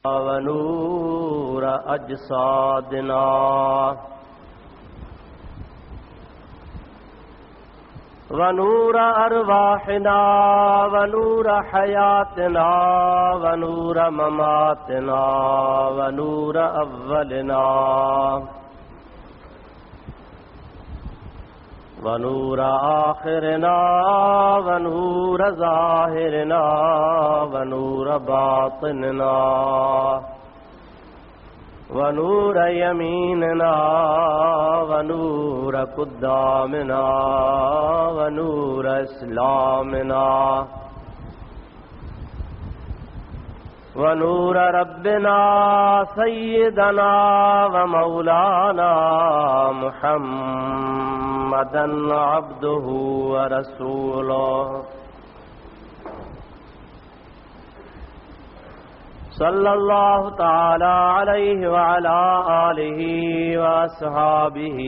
ونور أجسادنا ونور أرواحنا ونور حياتنا ونور مماتنا ونور أولنا ونور آخرنا ونور ظاهرنا ونور باطننا ونور يميننا ونور قدامنا ونور إسلامنا ونور ربنا سيدنا ومولانا محمدا عبده ورسوله صلى الله تعالى عليه وعلى آله وأصحابه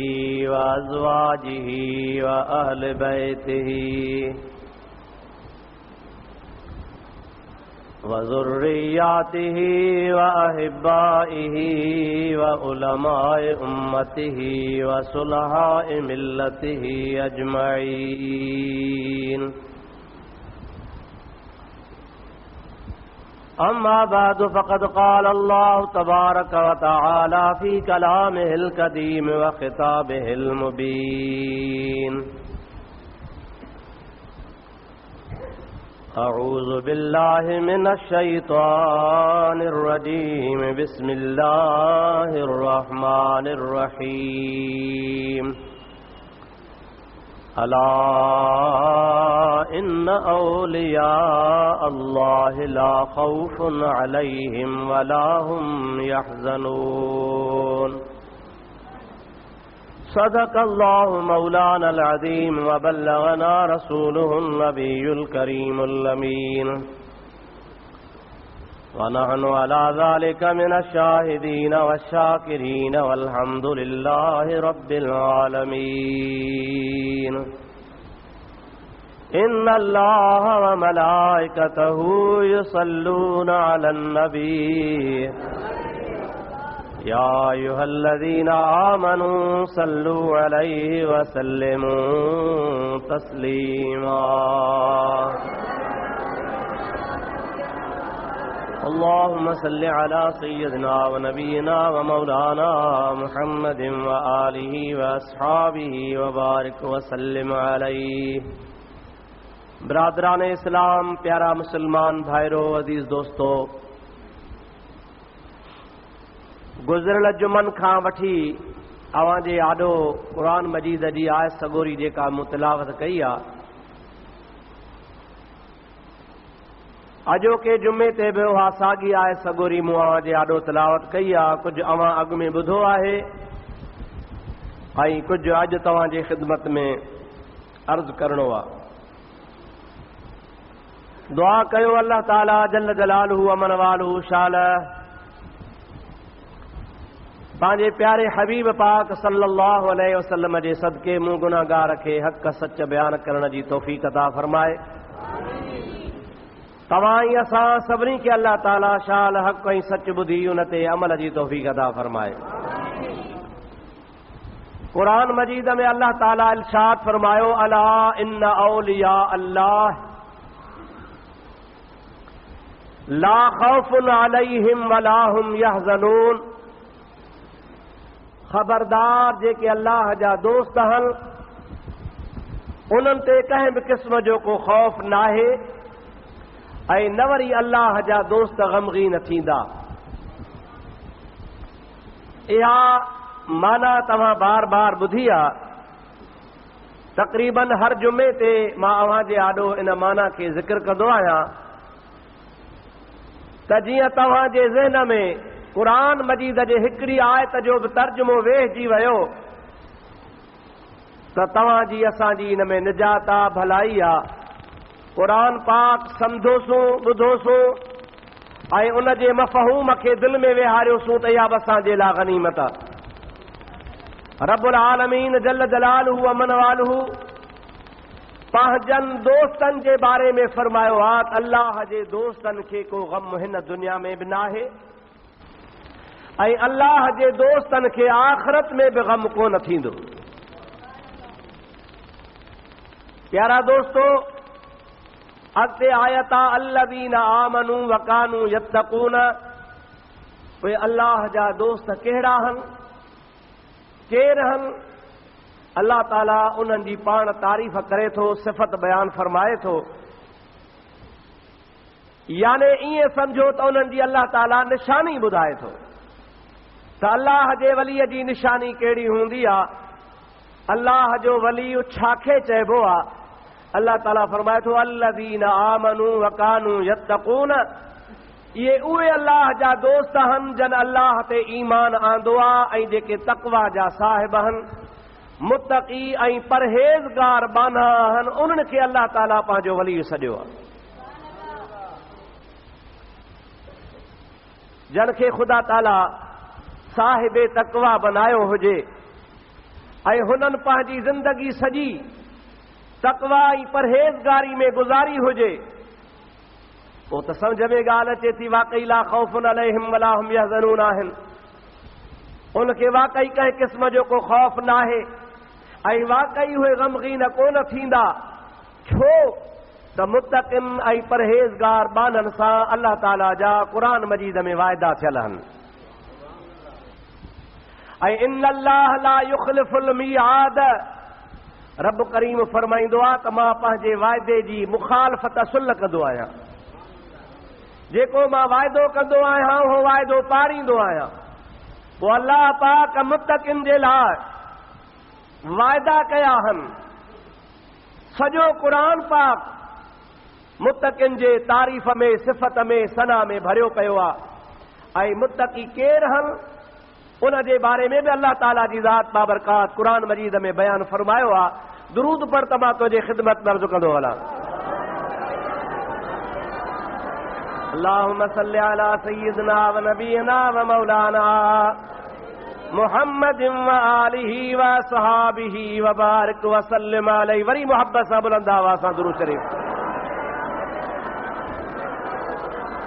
وأزواجه وأهل بيته وذرياته وأحبائه وعلماء أمته وصلحاء ملته أجمعين. أما بعد فقد قال الله تبارك وتعالى في كلامه القديم وخطابه المبين: أعوذ بالله من الشيطان الرجيم. بسم الله الرحمن الرحيم. ألا إن أولياء الله لا خوف عليهم ولا هم يحزنون. صدق الله مولانا العظيم وبلغنا رسوله النبي الكريم الأمين، ونحن على ذلك من الشاهدين والشاكرين والحمد لله رب العالمين. إن الله وملائكته يصلون على النبي يا أيها الذين آمنوا صلوا عليه وسلموا تسليما. اللهم صل على سيدنا ونبينا ومولانا محمد وآله وأصحابه وبارك وسلم عليه. برادران اسلام، प्यारा मुसलमान भाइरों, अजीज दोस्तों, गुज़िरियल जुमन खां वठी अवां जे आॾो क़ुरान मजीद जी आयत सगोरी जेका मूं तिलावत कई आहे, अॼोके जुमे ते बि उहा साॻी आयत सगोरी मूं अवां जे आॾो तिलावत कई आहे. कुझु अवां अॻु में ॿुधो आहे ऐं कुझु अॼु तव्हां जे ख़िदमत में अर्ज़ करणो आहे. दुआ कयो अल्लाह ताला जल जलालहू अमन वालहू शाल पंहिंजे प्यारे हबीब पाक सल्लल्लाहु अलैहि वसल्लम जे सदके मूं गुनाहगार खे हक़ सच बयान करण जी तौफ़ीक़ अता फरमाए. तव्हां ई असां सभिनी खे अल्लाह ताला शाल हक़ ऐं सच ॿुधी उन ते अमल जी तौफ़ीक़ अता फरमाए. क़ुरान मजीद में अल्लाह ताला इरशाद फरमायो: अला इन्न औलिया अल्लाह ला खौफुन अलैहिम वला हुम यहज़नून. ख़बरदार, जेके अल्लाह जा दोस्त आहिनि उन्हनि ते कंहिं बि क़िस्म जो को ख़ौफ़ नाहे ऐं न वरी अल्लाह जा दोस्त ग़मगीन थींदा. इहा माना तव्हां बार बार ॿुधी आहे. तक़रीबन हर जुमे ते मां अव्हां जे आॾो इन माना खे ज़िक्र कंदो आहियां त जीअं तव्हां जे ज़हन में क़ुरान मजीद जे हिकिड़ी आयत जो बि तर्जुमो वेहिजी वियो त तव्हांजी असांजी इन में निजात आहे, भलाई आहे. क़ुरान पाक सम्झोसूं, ॿुधोसूं ऐं उन जे मफ़हूम खे दिलि में वेहारियोसूं त इहा बि असांजे लाइ गनीमत आहे. रब्बुल आलमीन जल जलालहू अमन वालहू पंहिंजनि दोस्तनि जे बारे में फरमायो आहे त अल्लाह जे दोस्तनि खे को ग़म हिन दुनिया में बि नाहे ऐं अल्लाह जे दोस्तन खे आख़िरत में बि ग़म कोन थींदो। प्यारा दोस्तो, अॻिते आयत आहे अल्लज़ीना आमनू व कानू यत्तक़ून। उहे अल्लाह जा दोस्त कहिड़ा आहिनि, केर आहिनि? अल्लाह ताला उन्हनि जी पाण तारीफ़ करे थो, सिफ़त बयान फरमाए थो। याने ईअं सम्झो त उन्हनि जी अल्लाह ताला निशानी ॿुधाए थो त अल्लाह जे वलीअ जी निशानी कहिड़ी हूंदी आहे। अल्लाह जो वली छाखे चइबो आहे? अल्लाह ताला फरमाए थो अल्लज़ीना आमनू व कानू यत्तक़ून। इहे उहे अल्लाह जा दोस्त आहिनि जन अल्लाह ते ईमान आंदो आहे ऐं जेके तक़वा जा साहिब आहिनि, मुत्तक़ी ऐं परहेज़गार बाना आहिनि, उन्हनि खे अल्लाह ताला पंहिंजो वली सॾियो आहे। जन खे ख़ुदा ताला साहिब तक़वा बनायो हुजे ऐं हुननि पंहिंजी ज़िंदगी सॼी तक़वा ऐं परहेज़गारी में गुज़ारी हुजे, पोइ त सम्झ में ॻाल्हि अचे थी वाक़ई ला ख़ौफ़ुन अलैहिम वला हुम यहज़नून आहिनि। उनखे वाक़ई कंहिं क़िस्म जो को ख़ौफ़ न आहे ऐं वाक़ई उहे ग़मगीन कोन थींदा। छो त मुत्तक़िन ऐं परहेज़गार बाननि सां अल्लाह ताला जा क़ुरान मजीद में वाइदा थियल आहिनि। ऐं इन्नल्लाह ला युख़लिफ़ुल मिआद। रब करीम फरमाईंदो आहे त मां पंहिंजे वाइदे जी मुखालफ़त सुल कंदो आहियां। जेको मां वाइदो कंदो आहियां उहो वाइदो पाड़ींदो आहियां। पोइ अल्लाह पाक मुत्तक़िन जे लाइ वाइदा कया आहिनि। सॼो क़ुरान पाक मुत्तक़िन जे तारीफ़ में, सिफ़त में, सना में भरियो पियो आहे। ऐं मुत्तक़ी केर आहिनि उन जे बारे में बि अल्लाह ताला जी ज़ात बाबरकात क़ुरान मजीद में बयान फरमायो आहे। दुरूद पर त मां तुंहिंजे ख़िदमत में अर्ज़ु कंदो हलां। अल्लाहुम्मा सल्लि अला सय्यिदना व नबीना व मौलाना मुहम्मदिन व आलिहि व सहाबिहि व बारिक व सल्लिम अलैहि। वरी मोहब्बत सां बुलंद आवाज़ सां दुरूद शरीफ़।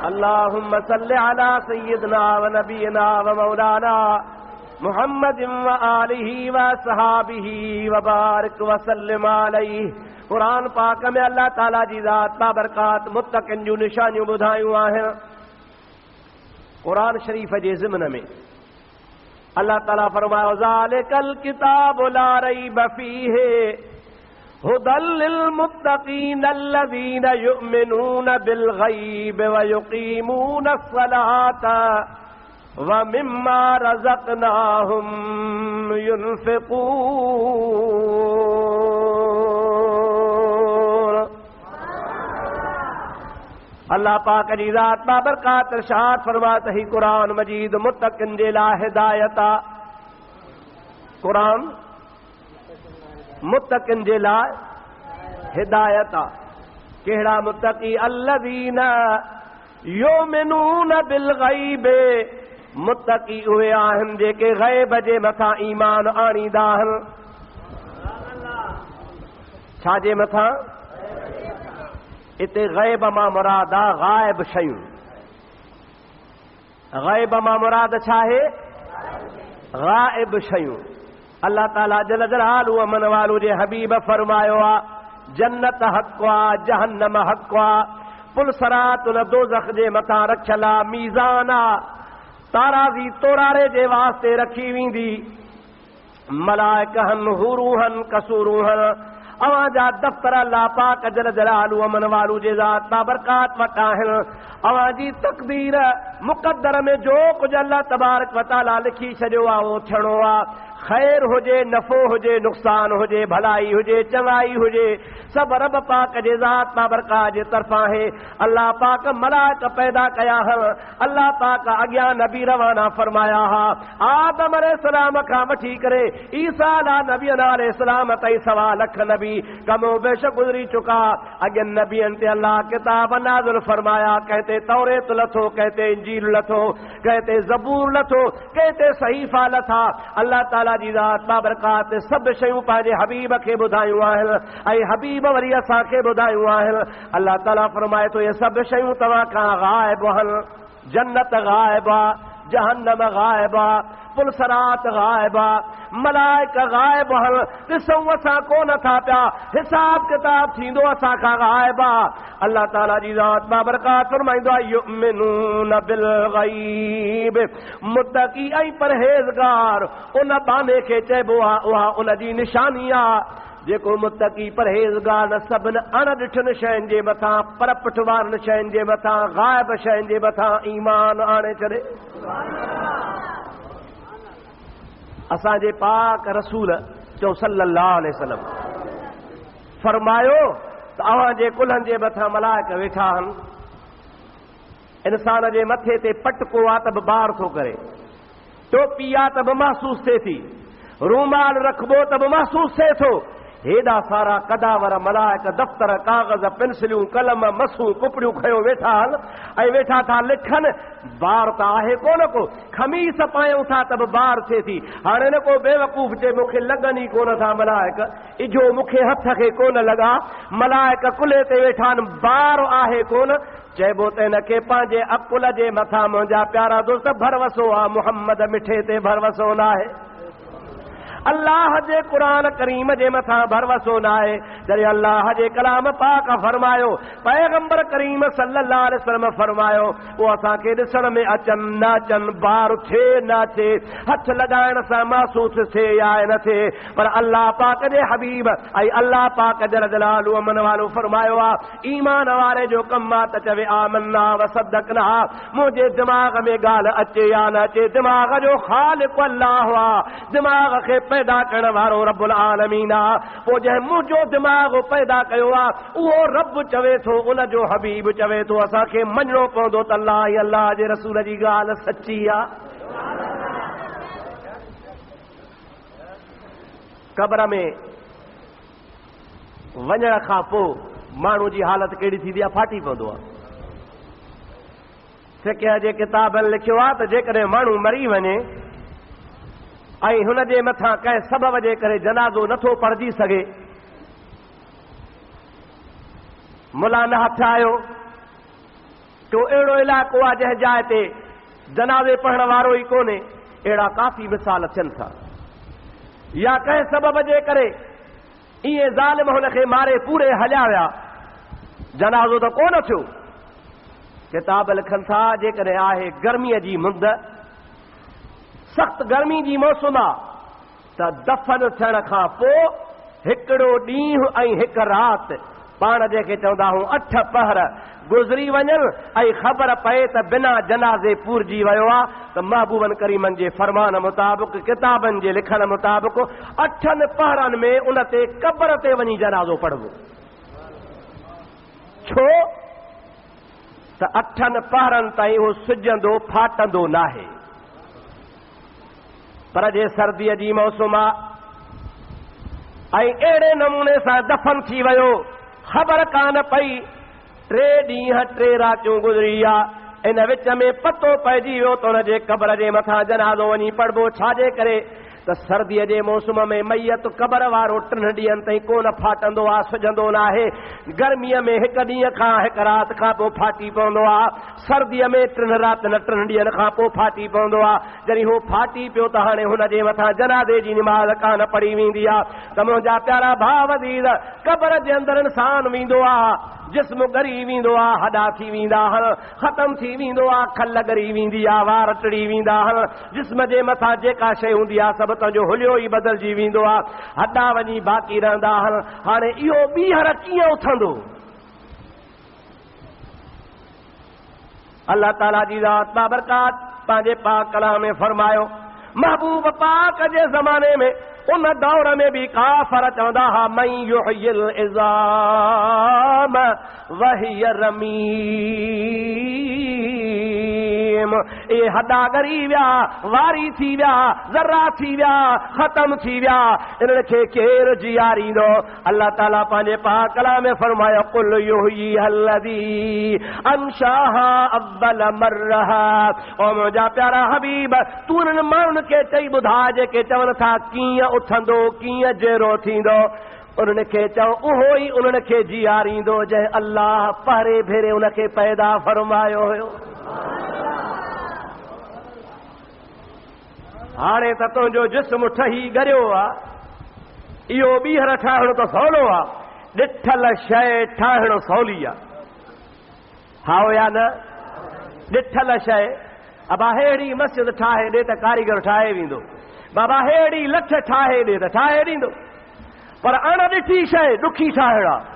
अल्लाहुम्मा सल्लि अला सय्यिदना व नबीना व मौलाना मुहम्मदिन व आलिहि व सहाबिहि व बारिक व सल्लिम अलैहि। क़ुरान पाक में अल्लाह ताला जी ज़ात बाबरकात मुत्तक़िन जूं निशानियूं ॿुधायूं आहिनि। क़ुरान शरीफ़ जे ज़िमन में अल्लाह ताला फरमायो ज़ालिकल किताबु ला रैब फ़ीहि हुदल लिल मुत्तक़ीन अल्लज़ीना युमिनून बिल ग़ैब व युक़ीमून अस्सलात व मिम्मा रज़क़नाहुम युनफ़िक़ून। अल्लाह पाक जी ज़ात बाबरकात इरशाद फरमात ही क़ुरान मजीद मुत्तक़िन जे लाइ हिदायत आहे। क़ुरान मुत्तक़िन जे लाइ हिदायत आहे। कहिड़ा मुत्तक़ी? अल्लज़ीना युमिनून बिल ग़ैब। मुत्तक़ी उहे आहिनि जेके ग़ैब जे मथां ईमान आणींदा आहिनि। छा जे मथां? इते ग़ैब मां मुराद आहे ग़ाइब शयूं। ग़ैब मां मुराद छा आहे? ग़ाइब शयूं। अल्लाह ताला जल जलालुहु अमन वालू जे हबीब फरमायो आहे जन्नत हक़ आहे, जहन्नम हक़ आहे, पुल सरात उन दोज़ख जे मथां रखियल आहे, मीज़ान आहे, ताराज़ी तोरारे जे वास्ते रखी वेंदी। मलाइकहन हुरूहन कसूरूहन अवां जा दफ़्तर अल्लाह पाक जल जलालुहु अमन वालू जे ज़ात बाबरकात वटि आहिनि। अवां जी तक़दीर मुक़द्दर में जो कुझु अल्लाह तबारक व तआला लिखी छॾियो आहे उहो थियणो आहे। ख़ैर हुजे, नफ़ो हुजे, नुक़सान हुजे, भलाई हुजे, चङाई हुजे, सभु रब पाक जे ज़ात बाबरकात जे तरफ़ां आहे। अल्लाह पाक मलाइक पैदा कया आहिनि। अल्लाह पाक अॻियां नबी रवाना फरमाया हा। आदम अलैहिस्सलाम खां वठी करे ईसा अलैहिस्सलाम ताईं 1.25 लख नबी कमो बेश गुज़री चुका। अॻियनि नबियनि ते अल्लाह किताब नाज़िल फरमाया। कंहिं ते तौरेत लथो, कंहिं ते इंजील लथो, कंहिं ते ज़बूर लथो, कंहिं ते सहीफ़ा लथा। अल्लाह ताला जी ज़ात बाबरकात सभु शयूं पंहिंजे हबीब खे ॿुधायूं आहिनि ऐं हबीब वरी असांखे ॿुधायूं आहिनि। अल्लाह ताला फरमाए थो इहे सभु शयूं तव्हां खां ग़ाइब आहिनि। जन्नत ग़ाइब आहे, जहन्नम गायबा, पुलसरात गायबा, मलाइका गायब हन, ॾिसूं असां कोन था पिया, हिसाब किताब थींदो असां खां गायबा। अल्लाह ताला जी ज़ात बाबरकात फरमाईंदो आहे युमिनून बिल गैब, मुत्तकी ऐं परहेज़गार उन बाने खे चइबो आहे, उहा उन जी निशानी आहे जेको मुत्तकी परहेज़गार न सभिनि अणॾिठनि शयुनि जे मथां, पर पुठवारनि शयुनि जे मथां, गायब शयुनि जे मथां ईमान आणे छॾे। असांजे पाक रसूल चओ सल्लल्लाहु अलैहि वसल्लम फरमायो त अव्हांजे कुल्हनि जे मथां मलाइक वेठा आहिनि, इंसान जे मथे ते पटको आहे त बि बार थो करे, टोपी आहे त बि महसूस थिए थी, रूमाल रखबो त बि महसूस थिए थो। हेॾा सारा कदावर मलाइक दफ़्तर कागज़ पेंसिलियूं कलम मसूं कुपड़ियूं खयो वेठा आहिनि ऐं वेठा था लिखनि। बार त आहे कोन को, खमीस पायूं था त बि बार थिए थी। हाणे न को बेवकूफ़ जे मूंखे लॻनि ई कोन था मलाइक, इजो मूंखे हथ खे कोन लॻा, मलाइक कुल्हे ते वेठा आहिनि, बार आहे कोन। चइबो त हिनखे पंहिंजे अकुल जे मथां मुंहिंजा प्यारा दोस्त भरवसो आहे, मुहम्मद मिठे ते भरवसो न आहे, अल्लाह जे क़ुरान करीम जे मथां भरवसो न आहे। जॾहिं अल्लाह जे कलाम पाक फरमायो, पैगंबर करीम सल्लल्लाहु अलैहि वसल्लम फरमायो, उहो असांखे ॾिसण में अचनि न अचनि, बार थिए न थिए, हथ लॻाइण सां महसूस थिए या न थिए, पर अल्लाह पाक जे हबीब ऐं अल्लाह पाक जल जलालु अमन वालो फरमायो आहे, ईमान वारे जो कमु आहे त चवे आमन्ना व सद्दक़ना। मुंहिंजे दिमाग़ में ॻाल्हि अचे या न अचे, दिमाग़ जो ख़ालिक़ अल्लाह आहे, दिमाग़ खे पैदा करण वारो रब्बुल आलमीन आहे। पोइ जंहिं मुंहिंजो दिमाग़ पैदा कयो आहे उहो रब चवे थो, उन जो हबीब चवे थो, असांखे मञणो पवंदो त अल्लाह ऐं अल्लाह जे रसूल जी ॻाल्हि सची आहे। क़ब्र में वञण खां पोइ माण्हू जी हालत कहिड़ी थींदी आहे, फाटी पवंदो आहे। फ़िक़्ह जे किताबनि लिखियो आहे त जेकॾहिं माण्हू मरी वञे ऐं हुन जे मथां कंहिं सबब जे करे जनाज़ो नथो पढ़जी सघे, मुला न हथ आयो, तो अहिड़ो इलाइक़ो आहे जंहिं जाइ ते जनाज़े पढ़ण वारो ई कोन्हे, अहिड़ा काफ़ी मिसाल थियनि था। या कंहिं सबब जे करे ईअं ज़ालिम हुनखे मारे पूरे हलिया विया, जनाज़ो त कोन थियो। किताब लिखनि था जेकॾहिं आहे गर्मीअ जी मुंद, सख़्त गर्मी जी मौसम आहे, त दफ़न थियण खां पोइ हिकिड़ो ॾींहुं ऐं हिकु राति, पाण जंहिंखे चवंदा आहियूं 8 पहर गुज़री वञनि ऐं ख़बर पए त बिना जनाज़े पूरजी वियो आहे, त महबूबन करीमन जे फरमान मुताबिक़, किताबनि जे लिखण मुताबिक़ 8 पहरनि में उन ते क़ब्र ते वञी जनाज़ो पढ़बो। छो त 8 पहरनि ताईं उहो सिजंदो फाटंदो नाहे। पर जे सर्दीअ जी मौसम आहे ऐं अहिड़े नमूने सां दफ़न थी वियो, ख़बर कान पई, 3 ॾींहं 3 रातियूं गुज़री आहे, इन विच में पतो पइजी वियो त हुनजे क़ब्र जे मथां जनाज़ो वञी पढ़बो। छाजे करे त सर्दीअ जे मौसम में मैयत क़ब्र वारो 3 ॾींहंनि ताईं कोन फाटंदो आहे, सुजंदो न आहे। गर्मीअ में 1 ॾींहं खां 1 राति खां पोइ फाटी पवंदो आहे, सर्दीअ में 3 राति न 3 ॾींहंनि खां पोइ फाटी पवंदो आहे। जॾहिं हू फाटी पियो त हाणे हुन जे मथां जनाज़े जी निमाज़ कान पढ़ी वेंदी आहे। त मुंहिंजा प्यारा भाउ अज़ीज़, क़ब्र जे अंदरि इंसान वेंदो आहे, जिस्म ॻरी वेंदो आहे, हॾा थी वेंदा आहिनि, ख़तम थी वेंदो आहे, खल ॻरी वेंदी आहे, वार टिड़ी वेंदा आहिनि, जिस्म जे मथां जेका शइ हूंदी आहे सभु तंहिंजो हुलियो ई बदिलजी वेंदो आहे, हॾा वञी बाक़ी रहंदा आहिनि। हाणे इहो ॿीहर कीअं उथंदो? अल्लाह ताला जी ज़ात बाबरकात पंहिंजे पाक कलाम में फरमायो, महबूब पाक जे ज़माने में उन दौर में भी काफ़र चवंदा हा, मन युहयिल इज़ाम वहिय रमीम। ए हॾा ॻरी विया, वारी थी विया, ज़रा थी विया, ख़तम थी विया, इन्हनि खे केरु जीआरींदो? अल्लाह ताला पंहिंजे पाक कलाम में फरमायो, कुल युहयिहल्लज़ी अंशाहा अव्वल मर्रहा। ओ मुंहिंजा प्यारा हबीब, तू उन्हनि माण्हुनि खे चई ॿुधा जेके चवनि था कीअं उथंदो, कीअं जहिड़ो थींदो। उन्हनि खे चओ उहो ई उन्हनि खे जीआरींदो जंहिं अल्लाह पहिरें भेरे उनखे पैदा फरमायो हुयो। हाणे त तुंहिंजो जिस्म ठही गरियो आहे, इहो ॿीहर ठाहिणो त सवलो आहे, ॾिठल शइ ठाहिणु सवली आहे। हा या न? ॾिठल शइ, अबा हेड़ी मस्जिद ठाहे ॾे त कारीगर ठाहे वेंदो, बाबा हेड़ी लठ ठाहे ॾे त ठाहे ॾींदो, पर अणॾिठी शइ ॾुखी ठाहिणु आहे।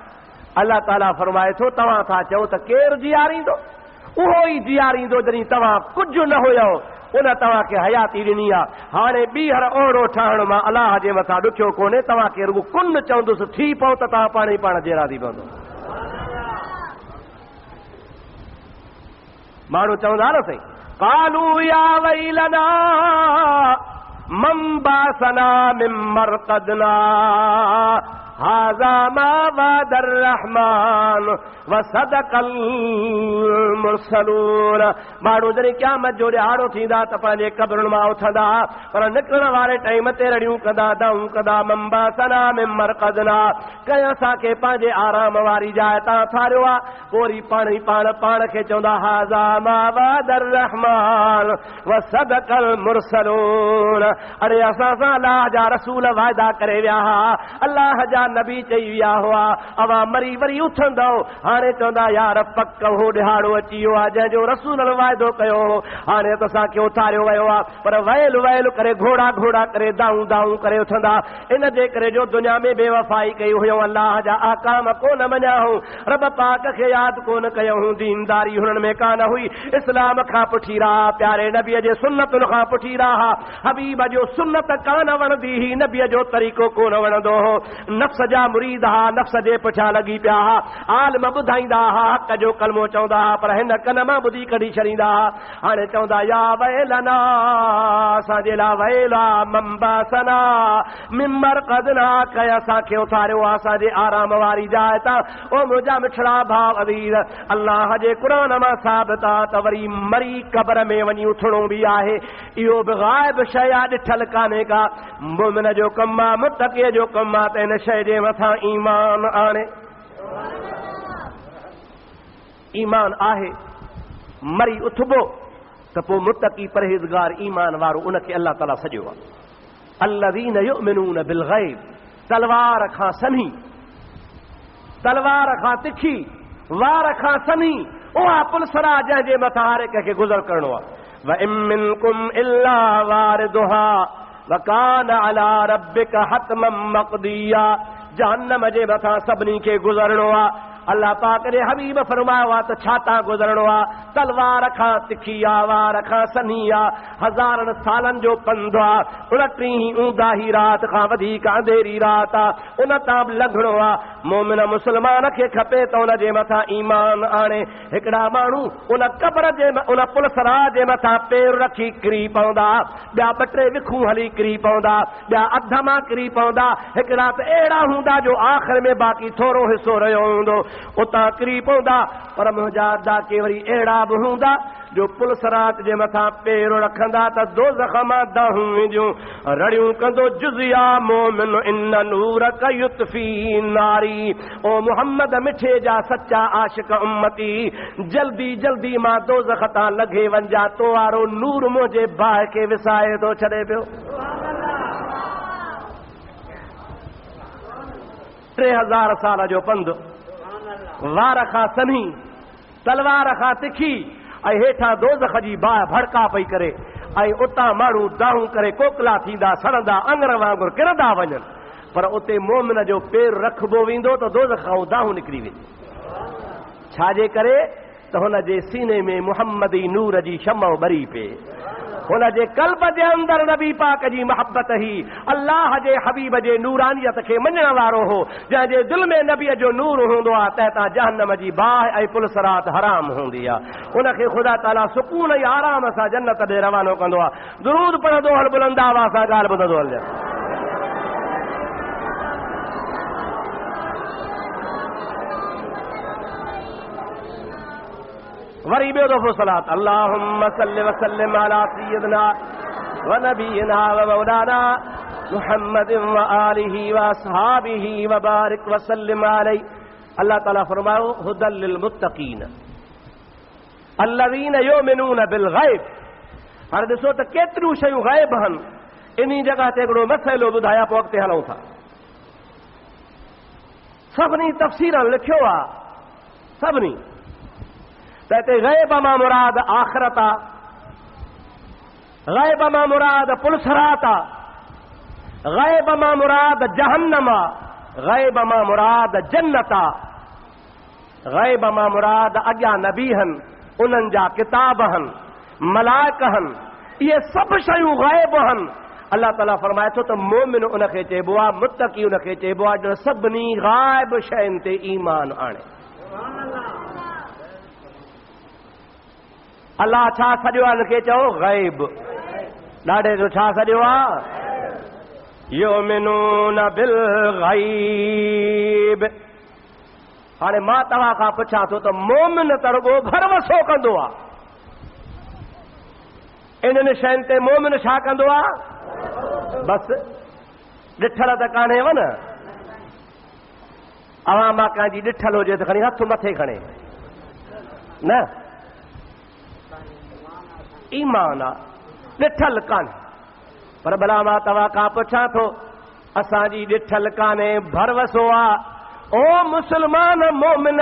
अल्लाह ताला फरमाए थो तव्हां था चओ त केरु जीआरींदो, उहो ई जीआरींदो जॾहिं तव्हां कुझु न हुयो, उन तव्हांखे हयाती ॾिनी आहे। हाणे ॿीहर ओहिड़ो ठाहिणु मां अलाह जे मथां ॾुखियो कोन्हे, तव्हांखे रुॻो कुन चवंदुसि थी पओ त तव्हां पाण ई पाण जहिड़ा थी पवंदो। माण्हू चवंदा न साईं, कालू या वैलना मम बासना मिन मरक़दना हाज़ा मा वअद अर्रहमान वसदक़ल मुरसलून। माण्हू जॾहिं क़यामत जो ॾिहाड़ो थींदा त पंहिंजे क़ब्रुनि मां उथंदा, पर निकिरण वारे टाइम ते रड़ियूं कंदा, दाऊं कंदा, मम बासना मिन मरक़दना, कंहिं असांखे पंहिंजे आराम वारी जाइ तां थारियो आहे। पोइ पाण ई पाण खे चवंदा हाज़ा मा वअद अर्रहमान वसदक़ल मुरसलून। अरे असां सां अलाह जा रसूल वाइदा करे विया हुआ, अलाह जा नबी चई विया हुआ, अवां मरी वरी उथंदो। हाणे चवंदा यार पक हो ॾिहाड़ो अची वियो आहे जंहिंजो रसूल वाइदो कयो हो, हाणे त असांखे उथारियो वियो आहे, पर वयल वयल करे घोड़ा घोड़ा करे दाऊं दाऊं करे उथंदा। इन जे करे जो दुनिया में बेवफ़ाई कई हुयो, अलाह जा अहकाम कोन मञा हूं, रब पाक खे यादि कोन कयो हूं, दीनदारी हुननि में कान हुई, इस्लाम खां पुठी रहा, प्यारे नबीअ जे सुन्नतुनि खां पुठी रहा, हबीब जो सुन्नत कान वणंदी ही, नबीअ जो तरीक़ो कोन वणंदो हो, नफ्स जा मुरीद हा, नफ्स जे पुठियां लॻी पिया हा, आलम ॿुधाईंदा हा, हक़ जो कलमो चवंदा हा, पर हिन कन मां ॿुधी कढी छॾींदा हा। हाणे चवंदा या वैलना असांजे लाइ वैला मंबासना मिन मरक़दना, कंहिं असांखे उथारियो आहे असांजे आराम वारी जाइ तां। ओ मुंहिंजा मिठड़ा भाउ अज़ीज़, अल्लाह जे क़ुरान मां साबित आहे त वरी मरी क़ब्र में वञी उथणो बि आहे, इहो बि ग़ाइब शइ आहे, ॾिठल कान्हे का। मुमिन जो कमु आहे, मुतक़ीअ जो कमु आहे त हिन शइ जे मथां ईमान आणे। ईमान आहे, मरी उथबो त पोइ मुतक़ी परहेज़गार ईमान वारो उनखे अल्लाह ताला सॼो आहे। अल्लज़ीन युमिनून बिल ग़ैब, तलवार खां सन्ही, तलवार खां तिखी, वार खां सन्ही, उहा पुलसरा जंहिंजे मथां हर हिक खे गुज़र करणो आहे। व इम मिनकुम इल्ला वारिदुहा व कान अला रब्बिक हतमम मक़दिया, जहन्नम जे मथां सभिनी खे गुज़रणो आहे। अल्लाह पाक ने हबीब फरमायो आहे त छा था गुज़रणो आहे, तलवार खां तिखी आहे, वार खां सन्ही आहे, हज़ारनि सालनि जो पंधु आहे, 29 ऊंदाही राति खां वधीक अंधेरी राति आहे, उन तां बि लंघणो आहे। मोमिन मुस्लमान खे खपे त उन जे मथां ईमान आणे। हिकिड़ा माण्हू उन क़ब्र जे उन पुलसरा जे मथां पेर रखी किरी पवंदा, ॿिया 2-3 विखूं हली किरी पवंदा, ॿिया अध मां किरी पवंदा, हिकिड़ा त अहिड़ा हूंदा जो आख़िर में बाक़ी थोरो हिसो रहियो हूंदो, उतां किरी पवंदा। पर मुंहिंजा ॾाके वरी अहिड़ा बि हूंदा जो पुलसरात जे मथां पेर रखंदा त दोज़ख मां दाहूं ईंदियूं, रड़ियूं कंदो जुज़िया मोमिन इन नूर कयुतफी नारी। ओ मुहम्मद मिठे जा सच्चा आशिक उम्मती, जल्दी जल्दी मां दोज़ख तां लॻे वञा, तो वारो नूर मुंहिंजे बाहि खे विसाए थो छॾे पियो। 3000 साल जो पंधु, वार खां सन्ही, तलवार खां तिखी, ऐं हेठां दोज़ख जी बाहि भड़का पई करे, ऐं उतां माण्हू दाहूं करे कोकला थींदा, सड़ंदा, अंगर वांगुरु किरंदा वञनि, पर उते मोमिन जो पेर रखबो वेंदो त दोज़ख खां दाहूं निकिरी वेंदी। छाजे करे त हुन जे सीने में मुहम्मदी नूर जी शमअ ॿरी पए, हुन जे क़ल्ब जे अंदरि नबी पाक जी मोहब्बत ही अल्लाह जे हबीब जे नूरानियत खे मञण वारो हो। जंहिंजे दिलि में नबीअ जो नूर हूंदो आहे तंहिंतां जहन्नम जी बाहि ऐं पुलसरात हराम हूंदी आहे। उनखे ख़ुदा ताला सुकून ऐं आराम सां जन्नत ॾे रवानो कंदो आहे। दुरूद पढ़ंदो हल, बुलंद आवाज़ सां ॻाल्हि ॿुधंदो हल। वरी ॿियो दफ़ो सलात, अल्लाहुम्म सल्लि वसल्लिम अला सय्यिदना व नबीना व मौलाना मुहम्मदिन व आलिहि व अस्हाबिहि व बारिक व सल्लिम अलैहि। अल्लाह ताला फरमायो हुदल लिल मुत्तकीन अल्लज़ीन युमिनून बिल ग़ैब। हाणे ॾिसो त केतिरियूं शयूं ग़ैब आहिनि, इन्हीं जगह ते हिकिड़ो मसइलो ॿुधाया पोइ अॻिते हलूं था। सभिनी तफ़सीर लिखियो आहे, सभिनी त हिते ग़ैब मां मुराद आख़िरत आहे, ग़ैब मां मुराद पुलसरात आहे, ग़ैब मां मुराद जहन्नम आहे, ग़ैब मां मुराद जन्नत आहे, ग़ैब मां मुराद अॻियां नबी हन, उन्हनि जा किताब हन, मलाइक हन, इहे सभु शयूं ग़ैब हन। अल्लाह ताला फरमाए थो त मोमिन उनखे चइबो आहे, मुत्तकी उनखे चइबो आहे जो सभिनी ग़ाइब शयुनि ते ईमान आणे। अल्लाह छा सॼो आहे हिनखे चओ ग़ैब, ॾाढे जो छा सॼो आहे युमिनून बिल ग़ैब। हाणे मां तव्हां खां पुछां थो त मोमिन त रुॻो भरवसो कंदो आहे, इन्हनि शयुनि ते मोमिन छा कंदो आहे? बसि ॾिठल त कान्हेव न। अवां मां कंहिंजी ॾिठल हुजे त खणी हथ मथे खणे न, ईमान आहे, ॾिठल कान्हे। पर भला मां तव्हां खां पुछां थो, असांजी ॾिठल कान्हे, भरवसो आहे। ओ मुस्लमान मोमिन,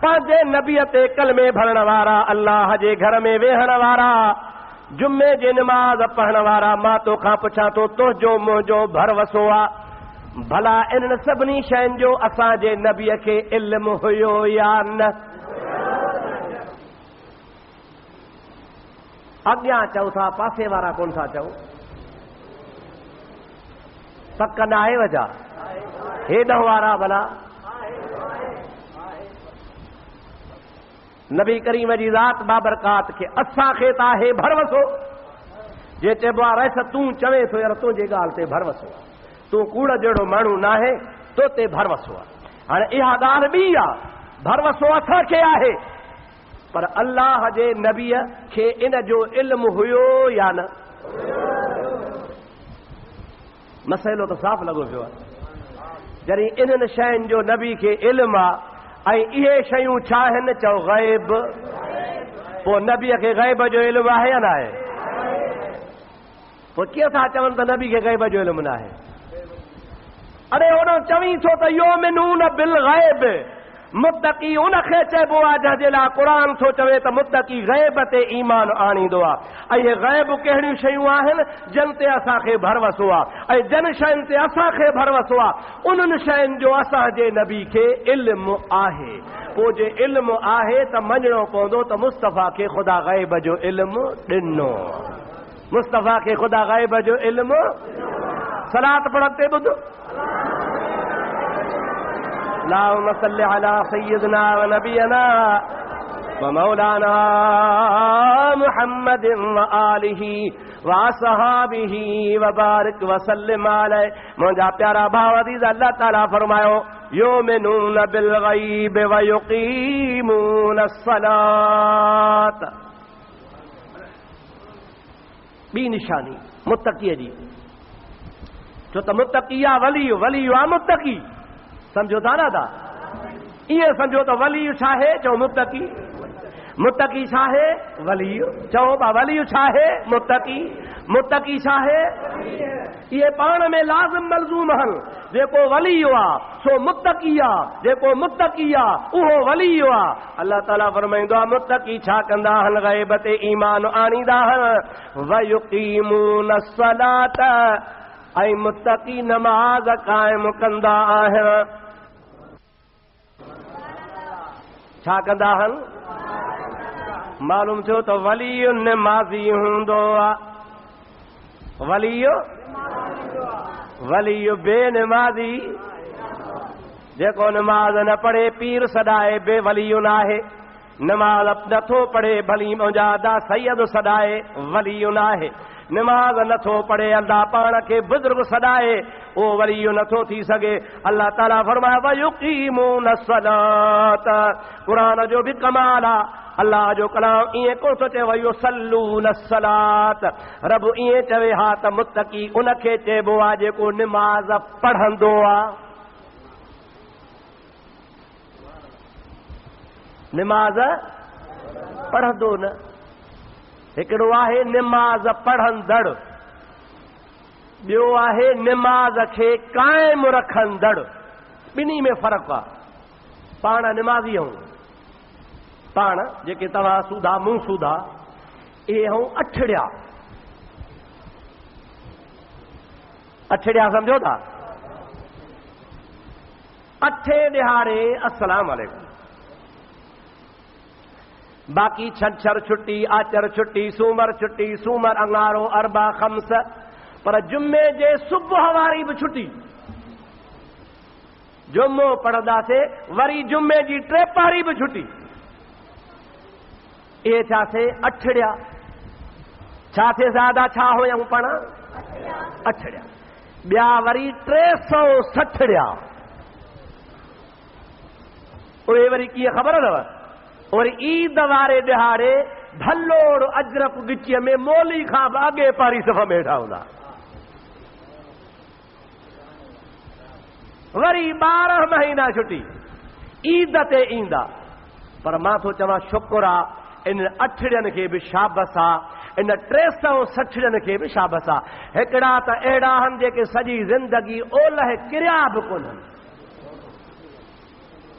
पंहिंजे नबीअ ते कलमे भरण वारा, अल्लाह जे घर में वेहण वारा, जुमे जी नमाज़ पढ़ण वारा, मां तोखां पुछां थो तुंहिंजो मुंहिंजो भरवसो आहे भला इन्हनि सभिनी शयुनि जो असांजे नबीअ खे इल्मु हुयो या न? अॻियां चओ था, पासे वारा कोन था चओ, पक न आहे वजह हेॾां वारा भला नबी करीम जी ज़ात बाबरकात खे असांखे त आहे भरवसो। जे चइबो आहे रस तूं चवे थो यार तुंहिंजे ॻाल्हि ते भरवसो आहे, तूं कूड़ जहिड़ो माण्हू न आहे, तो ते भरवसो आहे। हाणे इहा ॻाल्हि ॿी आहे, भरवसो असांखे आहे, पर अल्लाह जे नबीअ खे इन जो इल्मु हुयो या न? मसइलो त साफ़ लॻो पियो आहे। जॾहिं इन्हनि शयुनि जो नबी खे इल्मु आहे ऐं इहे शयूं छा आहिनि? चओ ग़ैब। पोइ नबीअ खे ग़ैब जो इल्मु आहे या न आहे? पोइ कीअं था चवनि त नबी खे ग़ैब जो इल्मु न आहे? अरे ओॾो चवीं छो त युमिनून बिल ग़ैब, मुत्तकी उनखे चइबो आहे जंहिंजे लाइ क़ुर थो चवे त मुत्तकी ग़ैब ते ईमान आणींदो आहे। ऐं इहे ग़ैब कहिड़ियूं शयूं आहिनि जिन ते असांखे भरवसो आहे, ऐं जिन शयुनि ते असांखे भरवसो आहे उन्हनि शयुनि जो असांजे नबी खे इल्मु आहे। पोइ जे इल्मु आहे त मञणो पवंदो त मुस्तफ़ा खे ख़ुदा ग़ैब जो इल्मु ॾिनो, मुस्तफ़ा खे ख़ुदा ग़ैब जो इल्मु। सलात पढ़ते ॿुधो, अल्लाहुम्मा सल्लि अला सय्यिदना व नबियना व मौलाना मुहम्मदिन व आलिही व असहाबिही व बारिक व सल्लिम अलैहि। मुंहिंजा प्यारा भाउ अज़ीज़, अल्लाह ताला फरमायो युमिनून बिल ग़ैब व युक़ीमून अस्सलात। ॿी निशानी मुत्तकीअ जी, छो त मुत्तकी आहे वली, वली आहे मुत्तकी, समझो था ना? ईअं समझो त वली छा आहे? चओ मुत्तकी। मुत्तकी छा आहे? वली। चओ बा वली छा आहे? मुत्तकी। मुत्तकी छा आहे? इहे पाण में लाज़िम मलज़ूम हन। जेको वली आहे सो मुत्तकी आहे, जेको मुत्तकी आहे उहो वली आहे। अल्लाह ताला फरमाईंदो आहे मुत्तकी छा कंदा आहिनि? ग़ैब ते ईमान आणींदा आहिनि, व युक़ीमून अस्सलात, ऐं मुत्तकी नमाज़ क़ाइम कंदा आहिनि। छा कंदा आहिनि? मालूम थियो त वली नमाज़ी हूंदो आहे, वली बेनमाज़ी जेको नमाज़ न पढ़े पीर सॾाए बे वली न आहे। नमाज़ नथो पढ़े भली मुंहिंजा दा सैयद सॾाए वली न आहे। नमाज़ नथो पढ़े अल्लाह पाण खे बुज़ुर्ग सॾाए उहो वली नथो थी सघे। अल्लाह ताला फरमाए व युक़ीमून अस्सलात। क़ुर जो बि कमाल आहे, अल्लाह जो कलाम ईअं कोन थो चए वयो सल्लून अस्सलात, रब ईअं चवे हा त मुत्तकी उनखे चइबो आहे जेको नमाज़ पढ़ंदो आहे। नमाज़ पढ़ंदो न, हिकिड़ो आहे नमाज़ पढ़ंदड़, ॿियो आहे निमाज़ खे क़ाइम रखंदड़। ॿिन्ही में फ़र्क़ु आहे। पाण निमाज़ी आहियूं, पाण जेके तव्हां सूधा मूं सूधा, इहे आहियूं अठड़िया। अठड़िया सम्झो था? अठे ॾिहाड़े अस्सलाम वालेकुम, बाक़ी छंछर छुट्टी, आचर छुट्टी, सूमर छुट्टी, सूमर अंगारो, अरबा खम्स, पर जुमे जे सुबुह वारी बि छुट्टी। जुमो पढ़ंदासीं, वरी जुमे जी टे पारी बि छुट्टी। इहे थियासीं अठड़िया। छा थिए ज़्यादा छा हुयऊं पाण? अठड़िया। ॿिया वरी 360 उहे वरी कीअं ख़बर अथव? वरी ईद वारे ॾिहाड़े भल्लोड़ अजरक गिचीअ में मोली खां बि अॻे पारी सफ़ में वेठा हूंदा। वरी 12 महीना छुट्टी ईद ते ईंदा। पर मां थो चवां शुक्र आहे इन अठड़ियनि खे बि शाबस आहे, इन 360 खे बि शाबस आहे। हिकिड़ा त अहिड़ा आहिनि जेके सॼी ज़िंदगी ओलह किरिया बि कोन्हनि।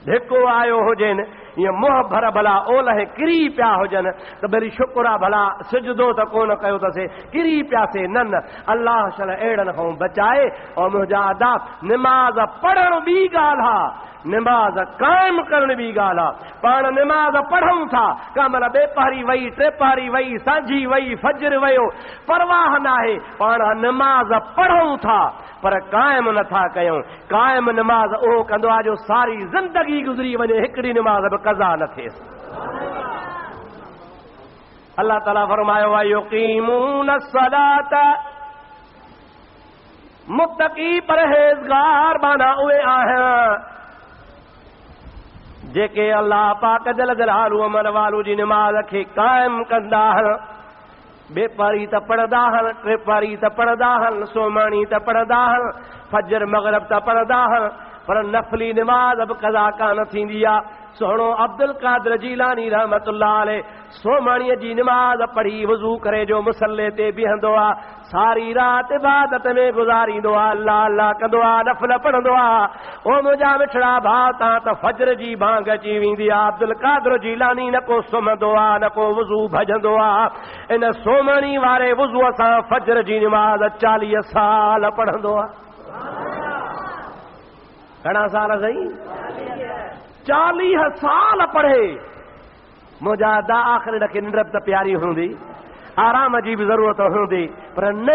धिको आयो हुजनि, ईअं मुंहं भर भला ओलह किरी पिया हुजनि त वरी शुक्र आहे भला सिजदो त कोन कयो अथसीं, किरी पियासीं। न न, अलाह शल अहिड़नि खां बचाए। ऐं मुंहिंजा अदा, निमाज़ पढ़णु ॿी ॻाल्हि आहे, निमाज़ क़ाइम करण ॿी ॻाल्हि आहे। पाण निमाज़ पढ़ूं था, कंहिं महिल ॿे पहरी वई, टे पहरी वई, सांझी वई, फजर वयो, परवाह न आहे। पाण निमाज़ पढ़ूं था पर क़ाइम नथा कयूं। क़ाइम निमाज़ उहो कंदो आहे जो सारी ज़िंदगी गुज़री वञे, हिकिड़ी निमाज़ बि क़ज़ा न थिएसि। अल्लाह ताला फरमायो आहे युक़ीमून अस्सलात, मुत्तक़ी परहेज़गार माना उहे आहिनि जेके अल्लाह पाक जल जलालु अमर वालू जी निमाज़ खे क़ाइम कंदा आहिनि। ॿे पारी त पढ़ंदा आहिनि, टे पारी त पढ़ंदा आहिनि, सोमाणी त पढ़ंदा आहिनि, फजर मग़रिब त पढ़ंदा आहिनि, पर नफ़ली निमाज़ बि क़ज़ा कान थींदी आहे। सुहिणो अब्दुल कादिर जीलानी रहमतुल्लाह अलैह सोमाणीअ जी निमाज़ पढ़ी वज़ू करे जो मुसल्ले ते बीहंदो आहे, सारी राति इबादत में गुज़ारींदो आहे, अल्लाह अल्लाह कंदो आहे, नफ़ल पढ़ंदो आहे। ओ मुंहिंजा मिठड़ा भाउ, तव्हां त फजर जी भांग अची वेंदी आहे। अब्दुल कादिर जीलानी न को सुम्हंदो आहे, न को वज़ू भॼंदो आहे। इन सोमाणी वारे वज़ूअ सां फजर जी निमाज़ 40 साल पढ़ंदो आहे। घणा साल सही? 40 साल पढ़े। मुंहिंजा अदा आख़िर हिनखे निंड त प्यारी हूंदी, आराम जी बि ज़रूरत हूंदी, पर न,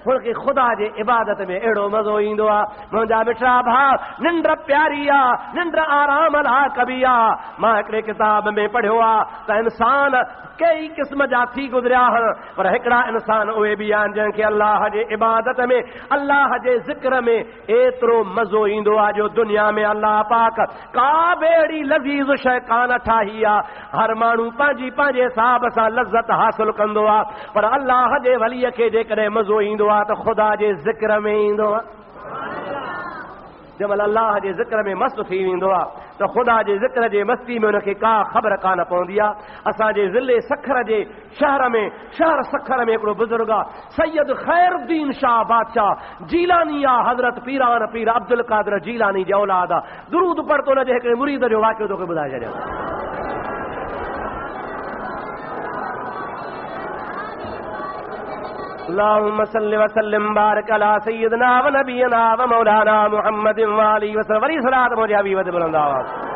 हुनखे ख़ुदा जे इबादत में अहिड़ो मज़ो ईंदो आहे। मुंहिंजा मिठड़ा भाउ, निंड प्यारी आहे, निंड आराम लाइ कबी आहे। मां हिकिड़े किताब में पढ़ियो आहे त इंसान कई क़िस्म जा थी गुज़रिया आहिनि, पर हिकिड़ा इंसान उहे बि आहिनि जंहिंखे अल्लाह जे इबादत में, अल्लाह जे ज़िक्र में एतिरो मज़ो ईंदो आहे जो दुनिया में अल्लाह पाक का बि अहिड़ी लज़ीज़ शइ कान ठाही आहे। हर माण्हू पंहिंजी पंहिंजे हिसाब सां लज़्ज़त हासिल कंदो आहे, पर अल्लाह जे वलीअ खे जेकॾहिं मज़ो ईंदो आहे त ख़ुदा जे ज़िक्र में ईंदो आहे। जंहिंमहिल अल्लाह जे ज़िक्र में मस्त थी वेंदो आहे त ख़ुदा जे ज़िक्र जे मस्ती में हुनखे का ख़बर कान पवंदी आहे। असांजे ज़िले सखर जे शहर सखर में हिकिड़ो बुज़ुर्ग आहे, सैयद खैरुद्दीन शाह बादशाह जीलानी आहे। हज़रत पीरान पीर अब्दुल कादिर जीलानी जी औलाद आहे। दुरूद पढ़ तो हुनजे हिकिड़े मुरीद जो वाक़ियो तोखे ॿुधाए छॾियां। अल्लाहुम्मा सल्लि व सल्लिम बारिक अला सय्यिदना व नबियना व मौलाना मुहम्मदिन व आलिहि व सल्लम। वरी सलात मुंहिंजी हबीब ते बुलंद आवाज़।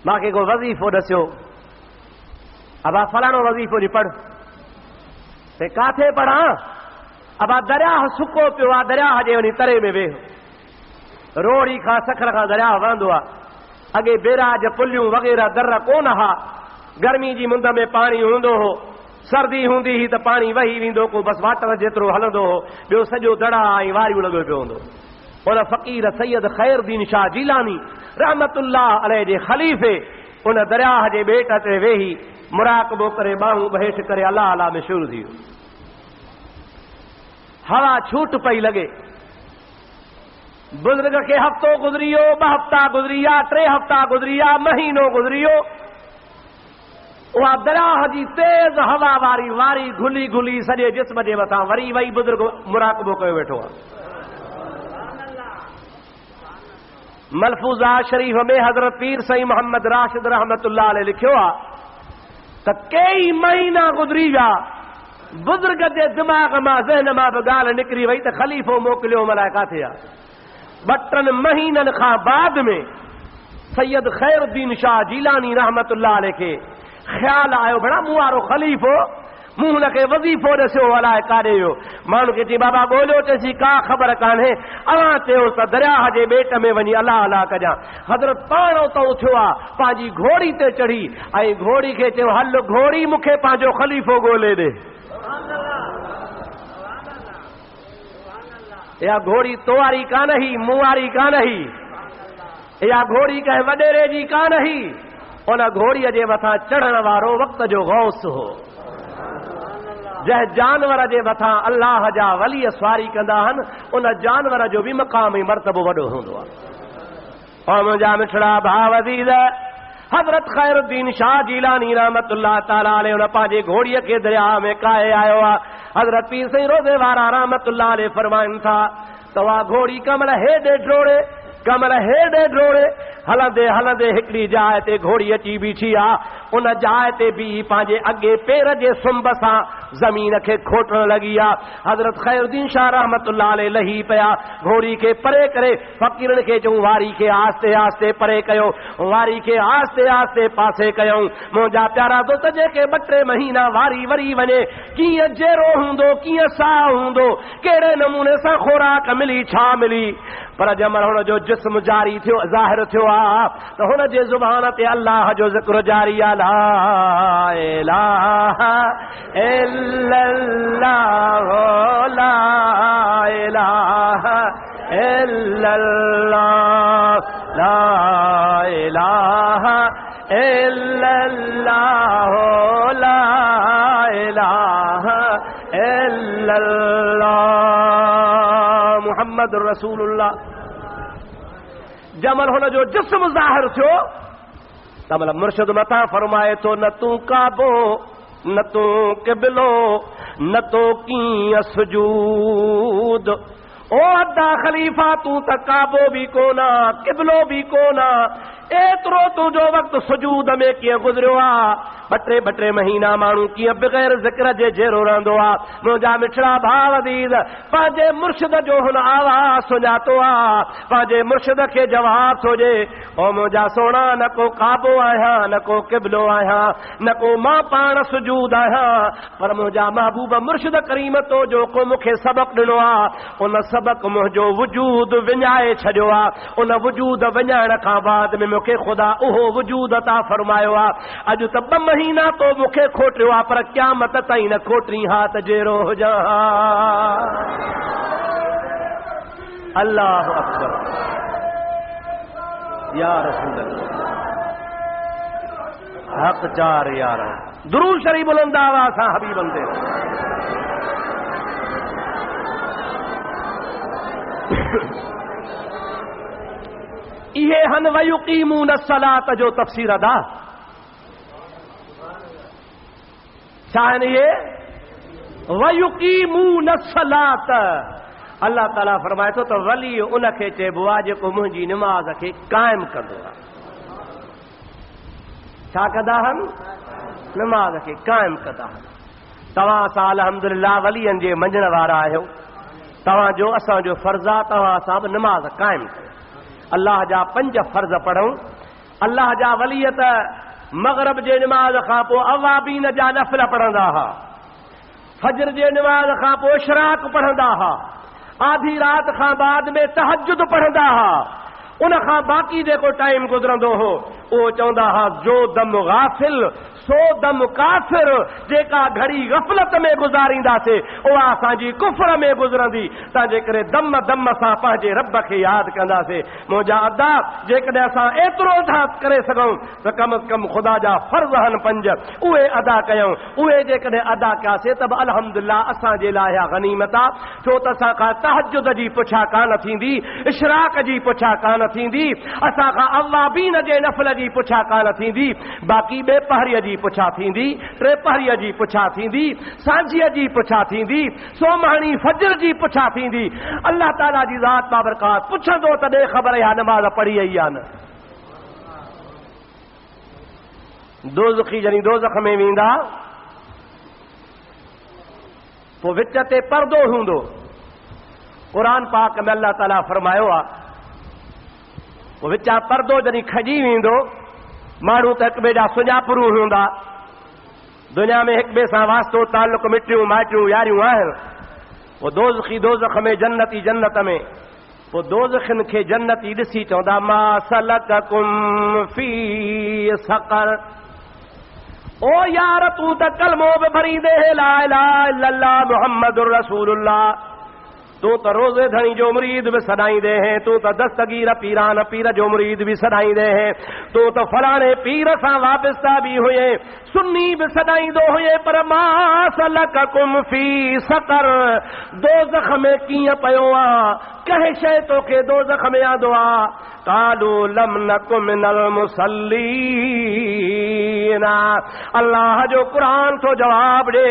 मांखे को वज़ीफ़ो दस्यो अबा फलाणो वज़ीफ़ो जी पढ़ ते काथे पढ़ा अबा दरियाह सुको पियो आहे दरियाह जे वञी तरे में वेहो रोड़ी खां सखर खां दरियाह वहंदो आहे अॻे बेराज पुलियूं वग़ैरह दर कोन हा गर्मी जी मुंद में पाणी हूंदो हो सर्दी हूंदी ही त पाणी वही वेंदो को बस वाटर जेतिरो हलंदो हो ॿियो सॼो दड़ा ऐं वारियूं लॻो पियो हूंदो उन फ़क़ीर सैयद ख़ैरुद्दीन शाह जीलानी रहमतुल्लाह अलैहि जे ख़लीफ़े उन दरियाह जे ॿेट ते वेही मुराक़बो करे ॿाहूं हेठि करे अलाह अलाह में शुरू थी वियो हवा छूट पई लॻे बुज़ुर्ग खे हफ़्तो गुज़री वियो 2 हफ़्ता गुज़री विया 3 हफ़्ता गुज़री विया महीनो गुज़री वियो उहा दरियाह जी तेज़ हवा वारी वारी घुली घुली सॼे जिस्म जे मथां वरी वही बुज़ुर्ग मुराक़बो कयो वेठो आहे मलफूज़ा शरीफ़ में हज़रत पीर साईं मोहम्मद राशिद रहमतुल्लाह अलैहि लिखियो आहे त कई महीना गुज़री विया बुज़ुर्ग जे दिमाग़ मां ज़हन मां बि ॻाल्हि निकिरी वई त ख़लीफ़ो मोकिलियो मलाए काथे आहे 2-3 महीननि खां बाद में सैयद ख़ैरुद्दीन शाह जीलानी रहमतुल्लाह अलैहि खे ख्याल आयो बड़ा मूं वारो ख़लीफ़ो मूं हुनखे वज़ीफ़ो ॾिसियो अलाए काॾे वियो माण्हू खे चई बाबा ॻोल्हियो चइसि का ख़बर कान्हे अवां चयोसि त दरियाह जे ॿेट में वञी अलाह अलाह कजां हज़रत पाण उतो उथियो आहे पंहिंजी घोड़ी ते चढ़ी ऐं घोड़ी खे चयो हल घोड़ी मूंखे पंहिंजो ख़लीफ़ो ॻोल्हे ॾे इहा घोड़ी तो वारी कान ही मूं वारी कान ही इहा घोड़ी कंहिं वॾेरे जी कान ही उन घोड़ीअ जे मथां चढ़ण वारो वक़्त जो गौस हो जंहिं जानवर जे मथां अल्लाह जा वली सवारी कंदा आहिनि उन जानवर जो बि मक़ाम ऐं मर्तबो वॾो हूंदो आहे और मुंहिंजा मिठड़ा भाउ अज़ीज़ हज़रत ख़ैरुद्दीन शाह जीलानी रहमतुल्लाह ताला अलैहि उन पंहिंजे घोड़ीअ खे दरिया में काए आयो आहे हज़रत पीर साईं रोज़े वारा रहमतुल्लाह अलैहि फरमाइनि था त उहा घोड़ी कमल हेॾे ड्रोड़े कमल हेॾे ड्रोड़े हलंदे हलंदे हिकिड़ी जाइ ते घोड़ी अची बीठी आहे उन जाइ ते बि पंहिंजे अॻे पेर जे सुंभ सां ज़मीन खे खोटण लॻी आहे हज़रत ख़ैरुद्दीन शाह रहमतुल्लाह अलैहि लही पिया घोड़ी खे परे करे फ़क़ीरनि खे चयूं वारी खे आस्ते आस्ते परे कयो वारी खे आस्ते आस्ते पासे कयूं मुंहिंजा प्यारा दोस्त जेके 2-3 महीना वारी वरी वञे कीअं जहिड़ो हूंदो कीअं साह हूंदो कहिड़े नमूने सां खोराक मिली छा मिली पर जमल हुन जो जिस्म जारी थियो ज़ाहिर थियो आहे त हुन जे ज़ुबान ते अल्लाह जो ज़िक्र जारी आहे ला इलाहा इल्लल्लाह ला इलाहा इल्लल्लाह ला इलाहा इल्लल्लाह ला इलाहा इल्लल्लाह मुहम्मद रसूलुल्लाह जमल हुन जो जिस्म ज़ाहिर थियो तमल मुर्शिद मथा फरमाए तो न तू काबो न तू क़िबलो न तो कीअं सुजूद ओ अदा ख़लीफ़ा तू त काबो बि कोना क़िबलो बि कोना एतिरो तुंहिंजो वक़्तु सुजूद में कीअं गुज़रियो आहे 2-2 महीना माण्हू कीअं बग़ैर ज़िक्र जे जहिड़ो रहंदो आहे मुंहिंजा मिठड़ा भाउ अज़ीज़ पंहिंजे मुर्शिद जो हुन आवाज़ सुञातो आहे पंहिंजे मुर्शिद खे जवाब थो ॾे ओ मुंहिंजा सोना न को काबो आहियां न को क़िबलो आहियां न को मां पाण सुजूद आहियां पर मुंहिंजा महबूब मुर्शिद करीम तो जो को मूंखे सबक़ ॾिनो आहे उन सबक़ मुंहिंजो वजूद विञाए छॾियो आहे उन वजूद विञाइण खां बाद में मूंखे ख़ुदा उहो वजूद अता फरमायो आहे अॼु त 2 महीना तो मूंखे खोटियो आहे पर क़यामत ताईं न खोटी हा त जहिड़ो हुजां अल्लाह अकबर या रसूल अल्लाह हक़ चार यार दुरूद शरीफ बुलंद आवाज़ सां हबीब बंदे इहे हन वयुकीमून सलात जो तफ़सीर अदा छा आहिनि इहे वयुकीमून सलात अल्लाह ताला फरमाए थो त वली उनखे चइबो आहे जेको मुंहिंजी निमाज़ खे क़ाइमु कंदो आहे छा कंदा आहिनि निमाज़ खे क़ाइमु कंदा आहिनि तव्हां असां अल्हम्दुलिल्लाह वलियनि जे मञण वारा आहियो तव्हांजो असांजो फ़र्ज़ु आहे तव्हां असां बि निमाज़ क़ाइमु कयो अल्लाह जा 5 फ़र्ज़ पढ़ूं अल्लाह जा वलियत मगरब जे नमाज़ खां पोइ अवाबीन जा नफ़िल पढ़ंदा हुआ, फजर जे नमाज़ खां पोइ इशराक पढ़ंदा हुआ, आधी रात खां बाद में तहज्जुद पढ़ंदा हुआ। उन खां बाक़ी जेको टाइम गुज़रंदो हो उहो चवंदा हुआ जो दम गाफ़िल सो दम काफ़िर, जेका घड़ी गफ़लत में गुज़ारींदासीं उहा असांजी कुफ्र में गुज़रंदी। तंहिंजे करे दम दम सां पंहिंजे रब खे यादि कंदासीं। मुंहिंजा अदा जेकॾहिं असां एतिरो था करे सघूं त कम अज़ कम ख़ुदा जा फ़र्ज़ आहिनि 5 उहे अदा कयूं। उहे जेकॾहिं अदा कयासीं त बि अल्हम्दुलिल्लाह असांजे लाइ इहा गनीमत आहे, छो त असां खां तहज्जुद जी पुछा कान थींदी, इशराक जी पुछा कान थींदी, असां खां अवाबीन जे नफ़िल जी पुछा कान थींदी, बाक़ी ॿिए पहरीअ जी पुछा थींदी, टे पहरीअ जी पुछा थींदी, सांझीअ जी पुछा थींदी, सोमहणी फजर जी पुछा थींदी। अल्लाह ताला जी ज़ात बाबरकात पुछंदो तॾहिं ख़बर इहा नमाज़ पढ़ी आई आहे न। दोज़खी जॾहिं दोज़ख में वेंदा पोइ विच ते परदो हूंदो। क़ुरान पाक में अल्लाह ताला फरमायो आहे पोइ विचां परदो जॾहिं खजी वेंदो, माण्हू त हिक ॿिए जा सुञापरू हूंदा, दुनिया में हिक ॿिए सां वास्तो तालुक मिटियूं माइटियूं यारियूं आहिनि। पोइ दोज़खी दोज़ख में, जन्नती जन्नत में, पोइ दोज़खिन खे जन्नती ॾिसी चवंदा मा सलककुम फी सक़र, ओ यार तूं त कलमो बि भरींदे ला इलाहा इल्लल्लाह मुहम्मदुर रसूलुल्लाह, तू तो रोजे धनी जो मुरीद भी सदाईंदे हैं, तू तो दस्तगीर पीरान पीर जो मुरीद भी सदाईंदे हैं, तू तो फलाने पीर सां वाबस्ता भी हुए, सुन्नी भी सदाईंदो हुए, पर मा सलककुम फी सक़र, दोज़ख में कीअं पयो आ, कंहिं शइ तोखे दोज़ख में आंदो आ। कालू लम नकु मिनल मुसल्लीन, अल्लाह जो क़ुरान तो जवाब ॾे।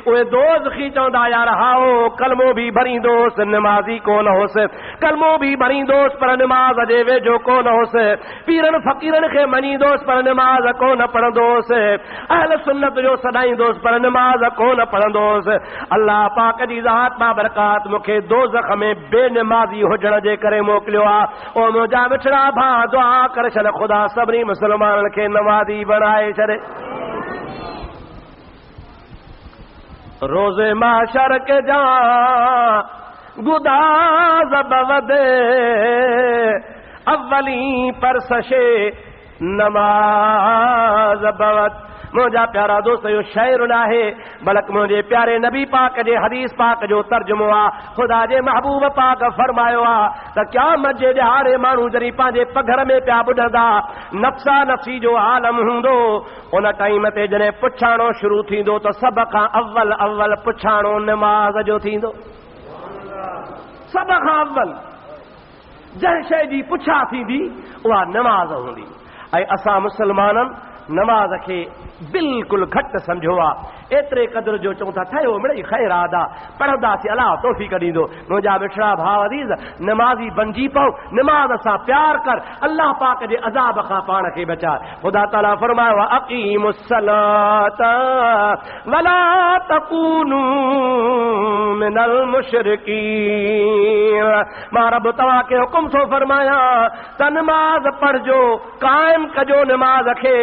उहे दोज़खी चवंदा यार हाओ कलमो भी भरींदोस नमाज़ी कोन होसि, कलमो भी भरींदोस पर नमाज़ जे वेझो कोन होसि, पीरन फ़कीरन खे मञींदोस पर नमाज़ कोन पढ़ंदोसि, अहल सुन्नत जो सॾाईंदोस पर नमाज़ कोन पढ़ंदोसि। अल्लाह पाक जी ज़ात बाबरकात मूंखे दोज़ख में बेनमाज़ी हुजण जे करे मोकिलियो आहे। ओ मुंहिंजा मिठड़ा भाउ दुआ करे छॾ ख़ुदा सभिनी मुस्लमाननि खे नमाज़ी बणाए छॾे। रोज़े माशर के जा गुदाज़ बवदे अव्वली पर सशे नमाज बवद। मुंहिंजा प्यारा दोस्त इहो शाइर न आहे बल्कि मुंहिंजे प्यारे नबी पाक जे हदीस पाक जो तर्जुमो आहे। ख़ुदा जे महबूब पाक फरमायो आहे त क़यामत जे ॾिहाड़े माण्हू जॾहिं पंहिंजे पघर में पिया ॿुधंदा नफ़्सा नफ़्सी जो आलम हूंदो, उन टाइम ते जॾहिं पुछाणो शुरू थींदो त सभ खां अव्वल पुछाणो नमाज़ जो थींदो। सभ खां अव्वल जंहिं शइ जी पुछा थींदी उहा नमाज़ हूंदी। ऐं असां मुस्लमाननि नमाज़ खे बिल्कुलु घटि सम्झो आहे। एतिरे क़दुरु जो चऊं था ठहियो मिड़ई ख़ैर आदा पढ़ंदासीं, अलाह तौफ़ीक़ ॾींदो। मुंहिंजा मिठड़ा भाउ अज़ीज़ नमाज़ी बणिजी पओ, नमाज़ सां प्यार कर, अल्लाह पाक जे अज़ाब खां पाण खे बचा। ख़ुदा ताला फरमायो अक़ीमुस सलात वला तकूनू मिनल मुशरिकीन। मां रब तव्हांखे हुकुम थो फरमायां त नमाज़ पढ़जो, क़ाइम कजो नमाज़ खे,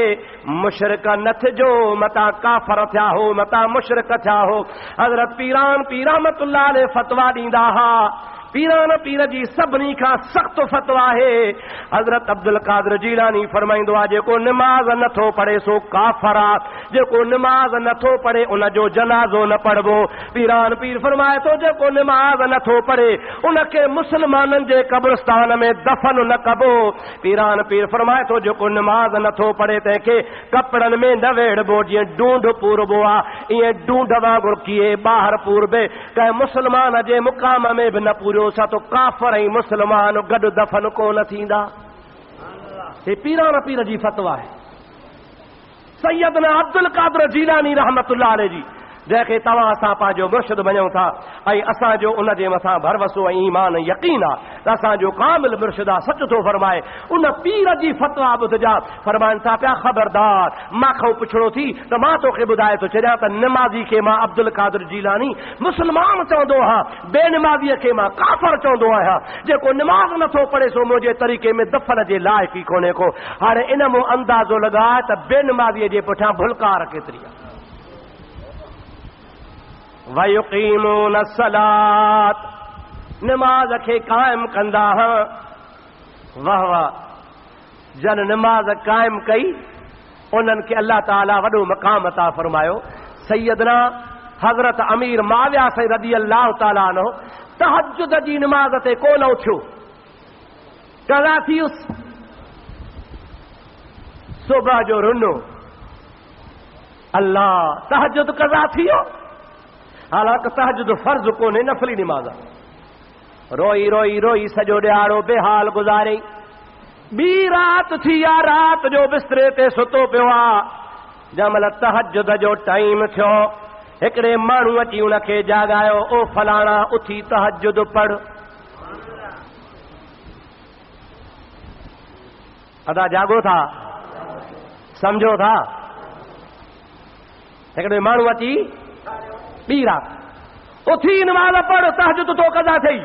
मुशरिक न थिजो, मता काफ़र थिया हो मता मुशरिक थिया हो। हज़रत पीरान पीर रहमतुल्लाह अलैह फतवा ॾींदा हुआ। पीरान पीर जी सभिनी खां सख़्तु फतवा आहे। हज़रत अब्दुल कादिर जीलानी फरमाईंदो आहे जेको नमाज़ नथो पढ़े सो काफ़र आहे, जेको नमाज़ नथो पढ़े उन जो जनाज़ो न पढ़बो। पीरान पीर फरमाए थो जेको नमाज़ नथो पढ़े उनखे मुस्लमाननि जे कब्रिस्तान में दफ़न न कबो। पीरान पीर फरमाए थो जेको नमाज़ नथो पढ़े तंहिंखे कपिड़नि में न वेड़बो, जीअं ढूंढ पूरबो आहे ईअं ढूंढ वांगुरु कीअं ॿाहिरि पूरबे, कंहिं मुस्लमान जे मुक़ाम में बि न पूरियो सा तो काफ़र ऐं मुस्लमान गॾु दफ़न कोन थींदा। हे पीरान पीर जी फतवा आहे। सैयदना अब्दुल कादिर जीलानी रहमतुल्लाह अलैह जी जैसे तवां असां पंहिंजो मुर्शिद मञूं था ऐं असांजो उन जे मथां भरवसो ऐं ईमान यकीन आहे त असांजो कामिल मुर्शिद आहे सच थो फरमाए। उन पीर जी फतवा ॿुधजा, फरमाइनि था पिया ख़बरदार मां पुछड़ो थी त मां तोखे ॿुधाए थो छॾियां त निमाज़ी खे मां अब्दुल कादिर जीलानी मुस्लमान चवंदो आहियां, बेनिमाज़ीअ खे मां काफ़िर चवंदो आहियां। जेको निमाज़ नथो पढ़े सो मुंहिंजे तरीक़े में दफ़न जे लाइक़ ई कोन्हे को। हाणे इन मूं अंदाज़ो लॻाए त बेनिमाज़ीअ जे पुठियां भुलकार केतिरी आहे। वयुक़ीमून सलात, निमाज़ खे क़ाइम कंदा हुआ। वाह वाह, जन निमाज़ क़ाइम कई उन्हनि खे अल्लाह ताला वॾो मक़ाम अता फरमायो। सैयदना हज़रत अमीर माविया साईं रज़ी अल्लाह ताला अन्हु तहज्जुद जी निमाज़ ते कोन उथियो, कज़ा थियुसि, सुबह जो रुनो, अल्लाह तहज्जुद कज़ा थियो। हालांकि तहज्जुद फर्ज़ कोन्हे, नफ़ली निमाज़ आहे। रोई रोई रोई सॼो ॾियारो बेहाल गुज़ारियईं। ॿी रात थी या रात जो बिस्तरे ते सुतो पियो आहे। जंहिंमहिल तहज्जुद जो टाइम थियो, हिकिड़े माण्हू अची उनखे जाॻायो, ओ फलाणा उथी तहज्जुद पढ़। अदा जागो था, समझो था। हिकिड़े माण्हू अची ॿी रात उथी नमाज़ पढ़, तहज्जुद तो कज़ा थई।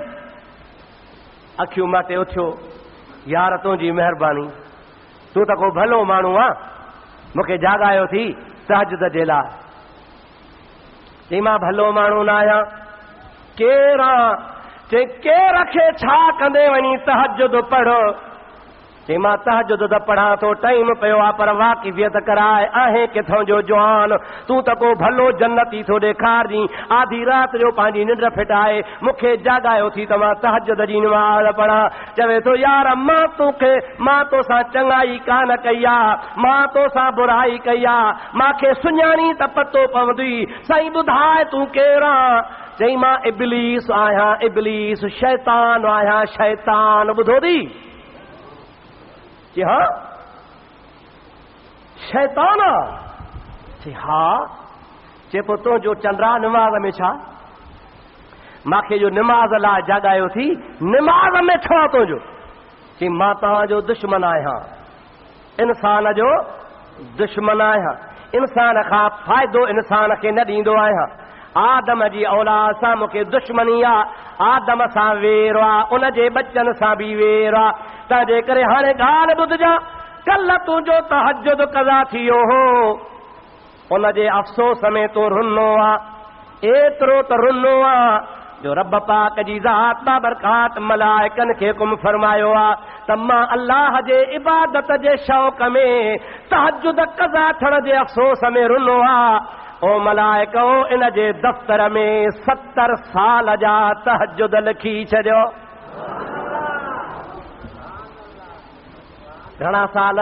अखियूं माटे उथियो, यार तुंहिंजी महिरबानी, तूं त को भलो माण्हू आहे, मूंखे जाॻायो थी तहज्जुद जे लाइ। चई मां भलो माण्हू न आहियां। केरु आहियां? चई केर खे छा कंदे वञी तहज्जुद पढ़ो। चई मां तहज्जुद त पढ़ां थो, टाइम पियो आहे, पर वाक़िफ़ियत कराए आहे किथों जो जवान, तूं त को भलो जन्नती थो ॾेखारजी। आधी रात जो पंहिंजी निंड फिटाए मूंखे जाॻायो थी त मां तहज्जुद जी नमाज़ पढ़ां। चवे थो यार मां तोसां चङाई कान कई आहे, मां तोसां बुराई कई आहे, मूंखे सुञाणी त पतो पवंदी। साईं ॿुधाए तूं केरु आहीं? चई मां इब्लीस आहियां, इब्लीस शैतान आहियां, शैतान। ॿुधो थी कि हाँ शैताना? चई हा। चे पोइ तुंहिंजो चंद्रा निमाज़ में छा? मूंखे जो निमाज़ लाइ जाॻायो थी, निमाज़ में छो आहे तुंहिंजो? चई मां तव्हांजो दुश्मन आहियां, इंसान जो दुश्मन आहियां, इंसान खां फ़ाइदो इंसान खे न ॾींदो आहियां। आदम जी औलाद सां मूंखे दुश्मनी आहे, आदम सां वेर आहे, उन जे बचन सां बि वेर आहे। तंहिंजे करे हाणे ॻाल्हि ॿुधजां, कल्ह तुंहिंजो तहज्जुद कज़ा थियो हो, उन जे अफ़सोस में तो रुनो आहे। एतिरो त रुनो आहे जो रब पाक जी ज़ात बाबरकात मलाइकनि खे हुकुम फरमायो आहे त मां अल्लाह जे इबादत जे शौक़ में तहज्जुद कज़ा थियण जे अफ़सोस में रुनो आहे। ओ मलाइको, इन जे दफ़्तर में 70 साल जा तहज्जुद लिखी छॾियो। घणा साल?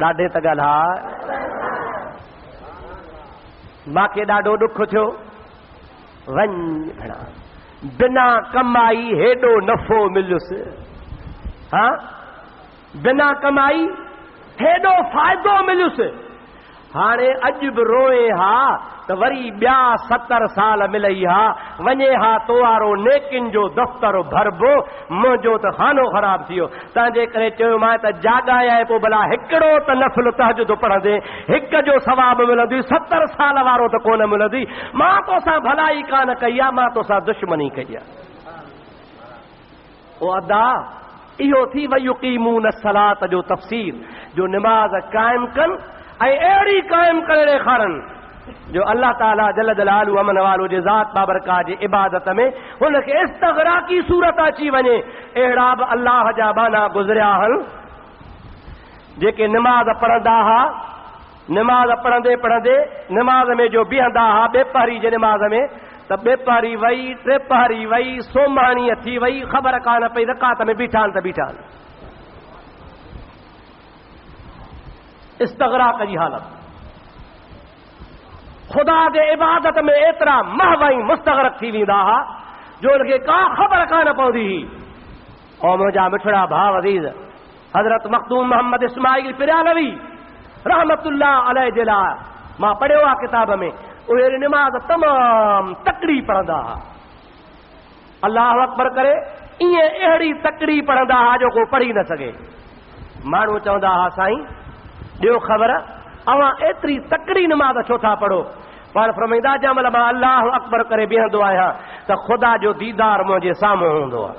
ॾाढे त ॻाल्हाए। मूंखे ॾाढो ॾुख थियो। वञ भेणा, बिना कमाई हेॾो नफ़ो मिलियुसि। हा, बिना कमाई हेॾो फ़ाइदो मिलियुसि। हाणे अॼु बि रोए हा त वरी ॿिया 70 साल मिलई हा, वञे हा तो वारो नेकिन जो दफ़्तर भरबो, मुंहिंजो त खानो ख़राब थी वियो। तंहिंजे करे चयोमांइ त जाॻाए पोइ भला हिकिड़ो त नफ़िल तहज्जुद पढ़ंदे हिक जो सवाब मिलंदी, 70 साल वारो त कोन मिलंदी। मां तोसां भलाई कान कई आहे, मां तोसां दुश्मनी कई आहे। ओ अदा इहो थी वयुक़ीमून सलात जो तफ़सीर, जो निमाज़ क़ाइम कनि ऐं अहिड़ी क़ाइम करे ॾेखारनि जो अल्लाह ताला जल जलालु अमन वारो जे ज़ात बाबरकात जी इबादत में हुनखे इस्तग़राक़ी सूरत अची वञे। अहिड़ा बि अल्लाह जा बाना गुज़रिया आहिनि जेके निमाज़ पढ़ंदा हुआ, निमाज़ पढ़ंदे पढ़ंदे निमाज़ में जो बीहंदा हुआ ॿेपहरी जे निमाज़ में, त ॿेपहरी वई, टेपहरी वई, सोमाणीअ थी वई, ख़बर कान पई रकात में बीठा आहिनि त बीठा आहिनि। इस्तग़राक़ जी हालत। खुदा जे इबादत में एतिरा महवई मुस्तग़रक़ थी वेंदा हुआ जो उनखे का ख़बर कान पवंदी हुई। और मुंहिंजा मिठड़ा भाउ अज़ीज़, हज़रत मखदूम मोहम्मद इस्माइल पिरालवी रहमतुल्लाह अलैह जे लाइ मां पढ़ियो आहे किताब में, उहे नमाज तमाम तकड़ी पढ़ंदा हा। अल्लाह अकबर करे इएं अहिड़ी तकड़ी पढ़ंदा हा जो को पढ़ी न सघे। माण्हू चवंदा हा साईं ॾियो ख़बर अवां एतिरी तकड़ी नमाज छो था पढ़ो? पर फरमाईंदा जंहिं महिल मां अल्लाह अकबर करे बीहंदो आहियां त ख़ुदा जो दीदार मुंहिंजे साम्हूं हूंदो आहे।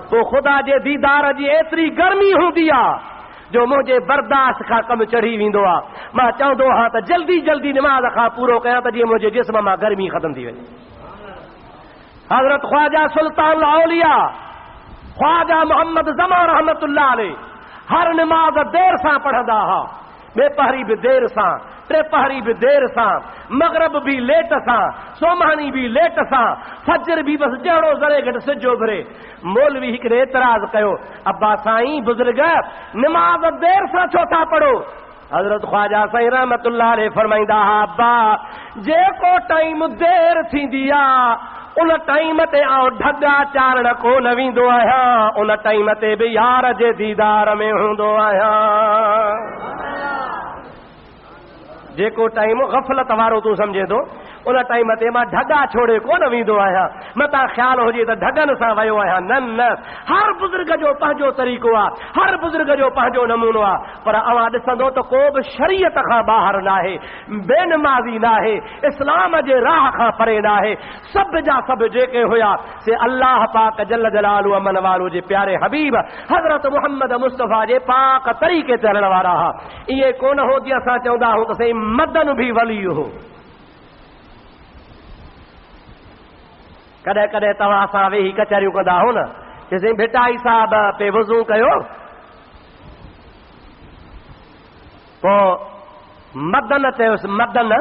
पोइ ख़ुदा जे दीदार जी एतिरी गर्मी हूंदी आहे जो मुंहिंजे बर्दाश्त खां कमु चढ़ी वेंदो आहे। मां चवंदो आहियां त जल्दी जल्दी नमाज खां पूरो कयां त जीअं मुंहिंजे जिस्म मां गर्मी ख़तम थी वञे। हज़रत ख्वाजा सुल्तान औलिया ख्वाजा मोहम्मद ज़मा रहमतुल्लाह अलैह हर नमाज देर सां पढ़ंदा हुआ। ॿे पहरी बि देर सां, टे पहरी बि देर सां, मगरब भी लेट सां, सोमानी भी लेट सां, फजर भी बस जहिड़ो ज़रे घटि सिजो भरे। मौलवी हिकिड़े एतराज़ कयो अब्बा साईं बुज़ुर्ग नमाज देर सां छो था पढ़ो? हज़रत ख्वाजा साईं रहमतुल्लाह अलैह फरमाईंदा हा अब्बा जेको टाइम देर थींदी आहे उन टाइम ते आउं ढगा चारण कोन वेंदो आहियां, उन टाइम ते बि यार जे दीदार में हूंदो आहियां। जेको टाइम ग़फ़लत वारो तूं सम्झे थो उन टाइम ते मां ढगा छोड़े कोन वेंदो आहियां। मतां ख़्याल हुजे त ढगनि सां वियो आहियां। न न, हर बुज़ुर्ग जो पंहिंजो तरीक़ो आहे, हर बुज़ुर्ग जो पंहिंजो नमूनो आहे। पर अवां ॾिसंदो त को बि शरीयत खां ॿाहिरि न आहे, बेनमाज़ी न आहे, इस्लाम जे राह खां परे न आहे। सभु जा सभु जेके हुया से अल्लाह पाक जल जलालु अमन वारो जे प्यारे हबीब हज़रत मुहम्मद मुस्तफ़ा जे पाक तरीक़े ते हलण वारा हुआ। इहे कोन हो जीअं असां चवंदा आहियूं त साईं मदन भी वली हो। कॾहिं कॾहिं तव्हां सां वेही कचहरियूं कंदा हो न चइसि भिटाई साहब पे वज़ू कयो, पोइ मदन चयोसि मदन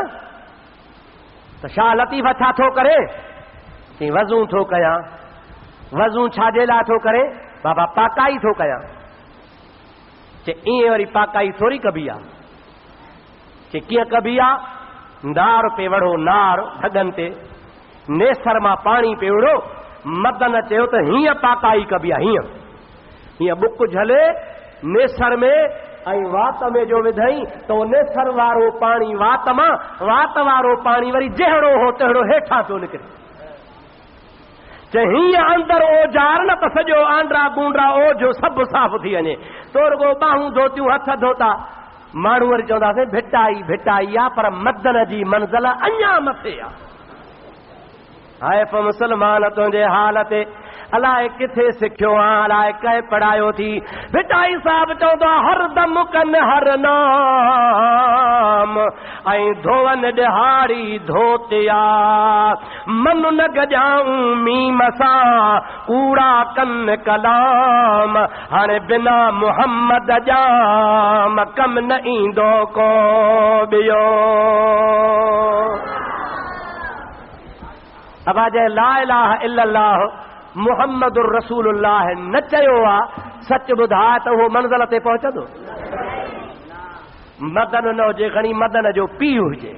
त छा लतीफ़ छा थो करे? चई वज़ू थो कयां। वज़ू छाजे लाइ थो करे? बाबा पाकाई थो कयां। चई ईअं वरी पाकाई थोरी कबी आहे। चई कीअं कबी आहे? नार पे वढ़ो, नार ढगनि ते नेसर मां पाणी पियोड़ो। मदन चयो त हीअं पाकाई कबी आहे, हीअं हीअं बुक झले नेसर में ऐं वात में जो विधई त उहो नेसर वारो पाणी वात मां, वात वारो पाणी वरी जहिड़ो हो तहिड़ो हेठां पियो निकिरे। चए हीअं अंदरि ओजार न त सॼो आंड्रा गूंड्रा ओझो सभु साफ़ थी वञे। तो रुगो ॿाहूं धोतियूं हथ धोता। माण्हू वरी चवंदासीं भिटाई भिटाई आहे, पर मदन जी मंज़िल अञा मथे आहे। हाय प मुसलमान तुंहिंजे हाल ते अलाए किथे सिखियो आहे, अलाए कंहिं पढ़ायो थी। भिटाई साहब चवंदो हर दम कनि हर नाम ऐं धोवन ॾिहाड़ी धोतिया मन न गजाऊं मीम सां कूड़ा कन कलाम। हाणे बिना मुहम्मद जाम कम न ईंदो को ॿियो। अब जंहिं ला इलाहा इल्लल्लाह मुहम्मदुर रसूलुल्लाह न चयो आहे, सच ॿुधाए त उहो मंज़िल ते पहुचंदो? मदन न हुजे, खणी मदन जो पीउ हुजे।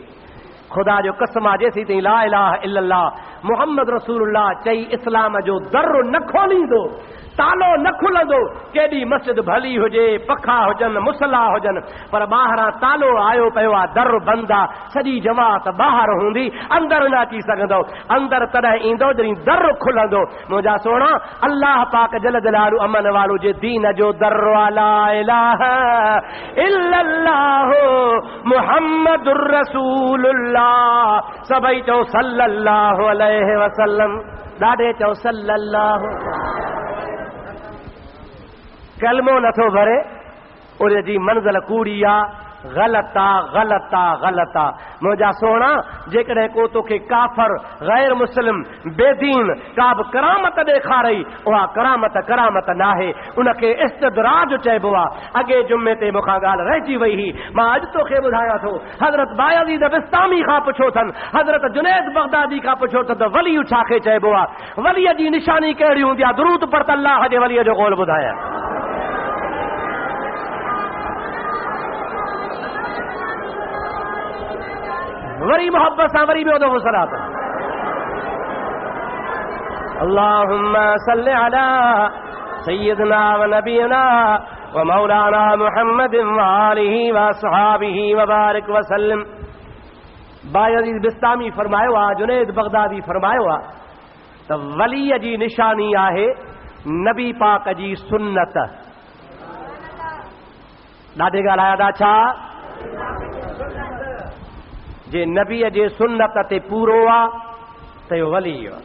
ख़ुदा जो कसम आहे जेसीं ताईं ला इलाहा इल्लल्लाह मुहम्मद रसूलुल्लाह चई इस्लाम जो दर न खोलींदो, तालो न खुलंदो। केॾी मस्जिद भली हुजे, पखा हुजनि, मुसला हुजनि, पर ॿाहिरां तालो आयो पियो आहे, दर बंदि आहे, सॼी जमात ॿाहिरि हूंदी, अंदरि न अची सघंदो। अंदरि तॾहिं ईंदो जॾहिं दर खुलंदो। मुंहिंजा सोणा अल्लाह पाक जल जलालु अमन वारो जे दीन जो दर ला इलाहा इल्लल्लाह मुहम्मदुर रसूलुल्लाह। सभई चओ सल्लल्लाहु अलैहि वसल्लम। ॾाढे चओ सल्लल्लाहु। कलमो नथो भरे, उन जी मंज़िल कूड़ी आहे, ग़लत आहे, ग़लत आहे, ग़लत आहे। मुंहिंजा सोणा जेकॾहिं को तोखे काफ़र, गैर मुस्लिम, बेदीन का बि करामत ॾेखारई, उहा करामत करामत नाहे, उनखे इस्तदराज चइबो आहे। अॻे जुमे ते मूंखां ॻाल्हि रहिजी वई हुई, मां अॼु तोखे ॿुधायां थो। हज़रत बायज़ीद बिस्तामी खां पुछो अथनि, हज़रत जुनैद बगदादी खां पुछो अथनि त वली छाखे चइबो आहे? वलीअ जी निशानी कहिड़ी हूंदी आहे? दुरूद पर त अल्लाह जे वलीअ जो क़ौल ॿुधायां। वरी मोहब्बत सां वरी ॿियो दफ़ो सलात। अल्लाहुम्मा सल्लि अला सय्यिदना व नबीना व मौलाना मुहम्मदिन व आलिहि व अस्हाबिहि व बारिक व सल्लिम। बायज़ीद बिस्तामी फरमायो आहे, जुनैद बगदादी फरमायो आहे त वलीअ जी निशानी आहे नबी पाक जी सुन्नत। ॾाढे ॻाल्हाया था छा? जे नबीअ जे सुन्नत ते पूरो आहे त इहो वली आहे,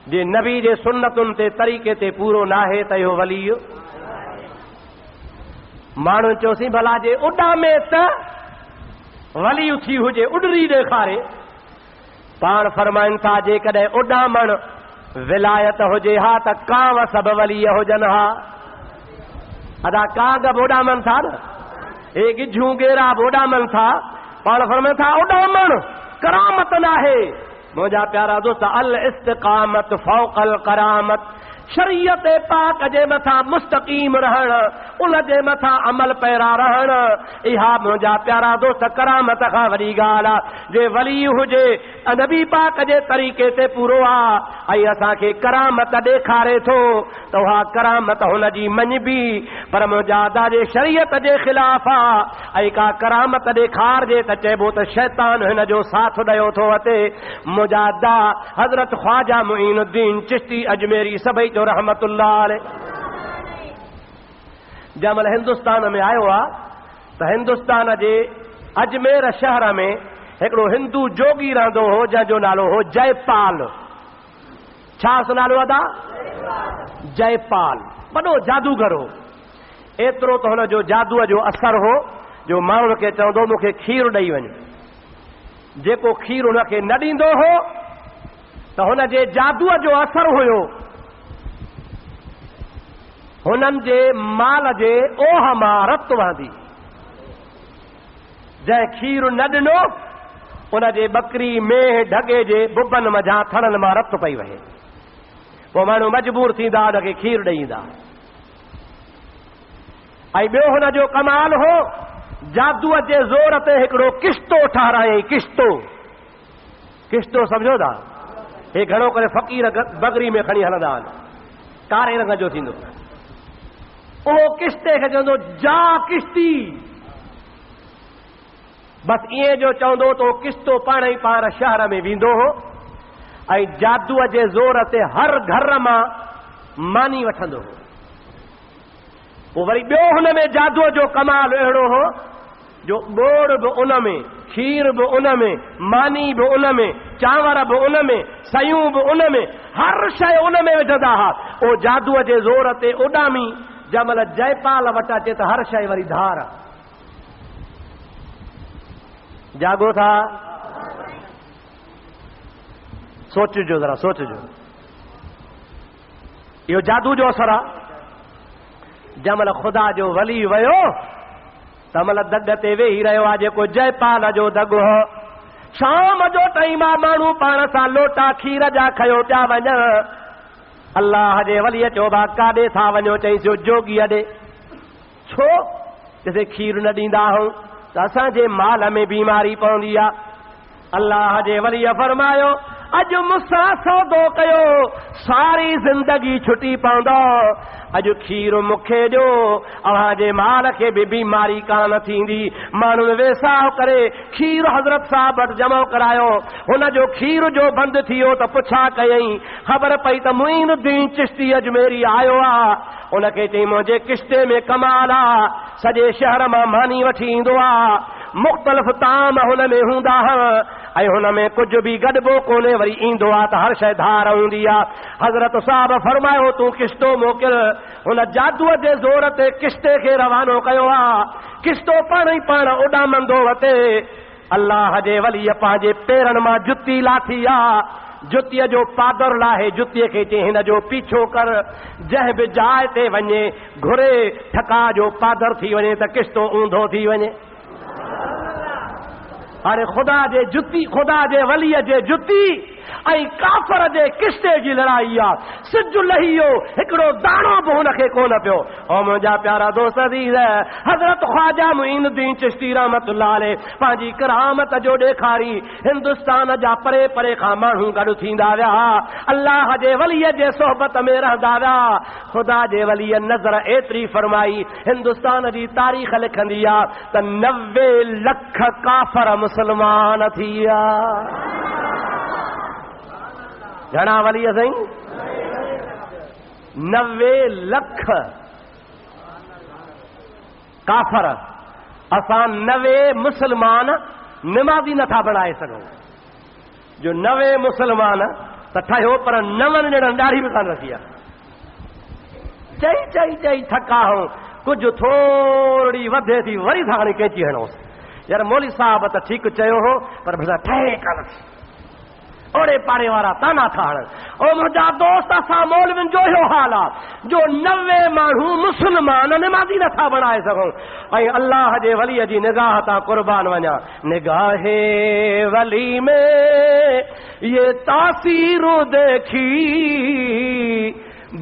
जे नबी जे सुन्नतुनि ते तरीक़े ते पूरो नाहे त इहो वली। माण्हू चयोसीं भला जे उॾामे त वली थी हुजे, उॾरी ॾेखारे। पाण फरमाइनि था जेकॾहिं उॾामण विलायत हुजे हा त कांव सभु वली हुजनि हा। अदा काग बि उॾामनि था न, हे गिझूं गेरा बि उॾामनि था। पाण फरमाइनि था उॾामण करामत नाहे। मुंहिंजा प्यारा दोस्त, अल इस्तिक़ामत फ़ौक़ल करामत, शरीयत पाक जे मथां मुस्तक़ीम रहण, उन जे मथां अमल पैरा रहण, इहा मुंहिंजा प्यारा दोस्त करामत खां वॾी ॻाल्हि आहे। जे वली हुजे नबी पाक जे तरीक़े ते पूरो आहे ऐं असांखे करामत ॾेखारे थो त उहा करामत हुनजी मञबी, पर मुंहिंजा दादे शरीयत जे ख़िलाफ़ आहे ऐं का करामत ॾेखारिजे त चइबो त शैतान हिन जो साथ ॾियो थो अचे। मुंहिंजा दा हज़रत ख्वाजा मुईनुद्दीन चिश्ती अजमेरी सभई जो रहमतुल्लाह अलैह जंहिंमहिल हिंदुस्तान में आयो आहे त हिंदुस्तान जे अजमेर शहर में हिकिड़ो हिंदू जोगी रहंदो हो जंहिंजो नालो हो जयपाल। छा नालो अदा? जयपाल। वॾो जादूगर हो। एतिरो त हुनजो जादूअ जो असर हो जो माण्हुनि खे चवंदो मूंखे खीरु ॾेई वञ। जेको खीरु हुनखे न ॾींदो हो त हुनजे जादूअ जो असर हुयो, हुननि जे माल जे ओह मां रत वहंदी। जंहिं खीरु न ॾिनो उनजे बकरी मेह ढगे जे बुबनि मझां थड़नि मां रत पई वहे। पोइ माण्हू मजबूर थींदा हुनखे खीरु ॾईंदा। ऐं ॿियो हुनजो कमाल हो, जादूअ जे ज़ोर ते हिकिड़ो किश्तो ठारायईं। किश्तो सम्झो था? हे घणो करे फ़क़ीर बगरी में खणी हलंदा आहिनि, कारे रंग जो थींदो। उहो किश्ते खे चवंदो जा किश्ती, बसि ईअं जो चवंदो त किश्तो पाण ई पाण शहर में वेंदो हो ऐं जादूअ जे ज़ोर ते हर घर मां मानी वठंदो हो। पोइ वरी ॿियो हुन में जादूअ जो कमाल अहिड़ो हो जो ॿोड़ बि उन में, खीर बि उन में, मानी बि उन में, चांवर बि उन में, सयूं बि उन में, हर शइ उन में विझंदा हुआ। उहो जादूअ जे ज़ोर ते उॾामी जंहिंमहिल जयपाल वटि अचे त हर शइ वरी धार। जागो था? सोचिजो, ज़रा सोचिजो। इहो जादू जो असर आहे। जंहिंमहिल ख़ुदा जो वली वियो तंहिंमहिल दग ते वेही रहियो आहे जेको जयपाल जो दग हो। शाम जो टाइम आहे, माण्हू पाण सां लोटा खीर जा खयो पिया वञनि। अल्लाह जे वलीअ चयो भा काॾे था वञो? चईं जोगीअ ॾे। छो? जैसे खीर न ॾींदा आहियूं त असांजे माल में बीमारी पवंदी आहे। अल्लाह जे वलीअ फरमायो अॼु मूंसां सौदो कयो सारी ज़िंदगी छुटी पवंदो। अॼु खीर मूंखे ॾियो, अव्हांजे माल खे बि बीमारी कान थींदी। माण्हुनि वेसाह करे खीर हज़रत साहब वटि जमा करायो। हुनजो खीर जो बंदि थी वियो त पुछा कयईं, ख़बर पई त मुईनुद्दीन चिश्ती अजमेरी आयो आहे। उनखे चई मुंहिंजे किश्ते में कमाल आहे, सॼे शहर मां मानी वठी ईंदो आहे, मुख़्तलिफ़ ताम हुन में हूंदा ऐं हुन में कुझु बि गॾिबो कोन्हे, वरी ईंदो आहे त हर शइ धार हूंदी आहे। हज़रत साहब फरमायो तूं किश्तो मोकिल। हुन जादूअ जे ज़ोर ते किश्ते खे रवानो कयो आहे। किश्तो पाण ई पाण उॾामंदो वटे। अल्लाह जे वलीअ पंहिंजे पेरनि मां जुती लाथी आहे, जुतीअ जो पादर लाहे जुतीअ खे चई हिन जो पीछो कर। जंहिं बि जाइ ते वञे घुरे ठका जो पादर थी वञे त किश्तो ऊंधो थी वञे। हाणे ख़ुदा जे जुती, ख़ुदा जे वलीअ जे जुती ऐं काफ़र जे किश्ते जी लड़ाई आ। सिज लहियो हिकिड़ो दाणो बि हुनखे कोन पियो। ओ मुंहिंजा प्यारा दोस्त अज़ीज़, हज़रत ख्वाजा मुईनुद्दीन चिश्ती रहमतुल्लाह अलैह पंहिंजी करामत जो ॾेखारी हिंदुस्तान जा परे परे खां माण्हू गॾु थींदा विया, अल्लाह जे वलीअ जे सोहबत में रहंदा विया। ख़ुदा जे वलीअ नज़र एतिरी फरमाई, हिंदुस्तान जी तारीख़ लिखंदी आहे त 90 लख काफ़र मुस्लमान थी विया। घणा वलीअ साईं? 90 लख काफ़र। असां 90 मुसलमान निमाज़ी नथा बणाए सघूं। जो 90 मुसलमान त ठहियो पर 9 ॼणनि ॾाढी बि कान रखी आहे। चई चई चई थका हूं, कुझु थोरी वधे थी वरी हाणे कैंची हणोसि। यार मौली साहब त ठीकु चयो हो पर भला ठहे कान थी। ओड़े पाड़े वारा ताना था हणनि। ओ मुंहिंजा दोस्त, असां मौलवियुनि जो इहो हाल आहे जो 90 माण्हू मुस्लमान निमाज़ी नथा बणाए सघूं। ऐं अल्लाह जे वलीअ जी निगाह तां कुर्बान वञा। निगाहे वली में ये तासीर देखी,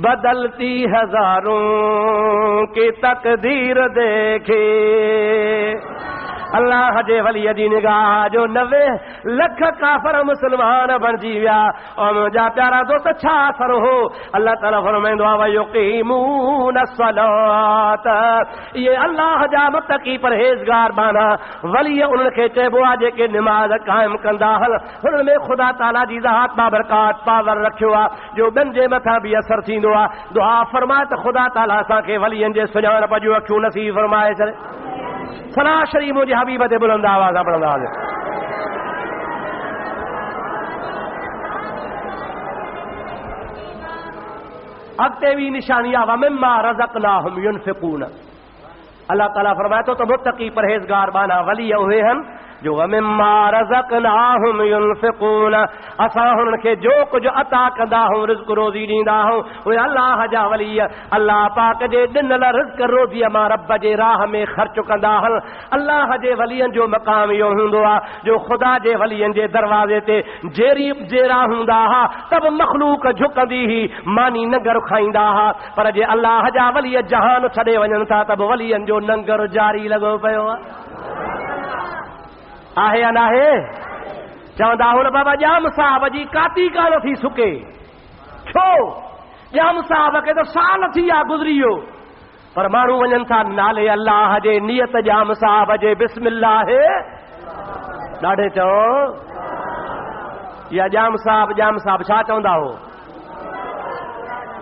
बदलती हजारों की तकदीर देखे। अल्लाह जे वलीअ जी निगाह जो 90 लख काफ़र मुस्लमान बणिजी विया। और मुंहिंजा प्यारा दोस्त, छा असर हो? अल्लाह ताला फरमाईंदो आहे वयुक़ीमून अस्सलात। ये अल्लाह जा मुत्तक़ी परहेज़गार बाना वली उन्हनि खे चइबो आहे जेके निमाज़ क़ाइम कंदा आहिनि। हुननि में ख़ुदा ताला जी ज़ात बाबरकात पावर रखियो आहे जो ॿियनि जे मथां बि असरु थींदो आहे। दुआ फरमाए त ख़ुदा ताला असांखे वलीअनि जे सुञाणप जूं अखियूं नसीब फरमाए छॾे। सना शरीफ़ मुंहिंजे हबीब ते बुलंद आवाज़ पढ़ंदा हले। अॻिते बि निशानी आहे वमिम्मा रज़क़नाहुम युनफ़िक़ून। अल्लाह ताला फरमाए थो त मुत्तक़ी परहेज़गार बाना वली उहे आहिनि जो वमिम्मा रज़क़नाहुम युनफ़िक़ून। असां हुननि खे जो कुझु अता कंदा आहियूं, रिज़्क़ रोज़ी ॾींदा आहियूं, उहे अल्लाह जा वली अल्लाह पाक जे ॾिनल रिज़्क़ रोज़ीअ मां रब जे राह में ख़र्च कंदा आहिनि। अल्लाह जे वलीअनि जो मक़ाम इहो हूंदो आहे जो ख़ुदा जे वलीअनि जे दरवाज़े ते जेरा हूंदा हुआ त बि मख़लूक झुकंदी हुई, मानी नंगर खाईंदा हुआ। पर जे अल्लाह जा वली जहान छॾे वञनि था त बि वलीअनि जो नंगर जारी लॻो पियो आहे या नाहे? चवंदा हुन बाबा जाम साहब जी काती कान थी सुके। छो? जाम साहब खे त साल थी विया गुज़री वियो, पर माण्हू वञनि था नाले अल्लाह जे नियत जाम साहब जे बिस्मिल्लाह ॾाढे चओ। या जाम साहब छा चवंदा हो?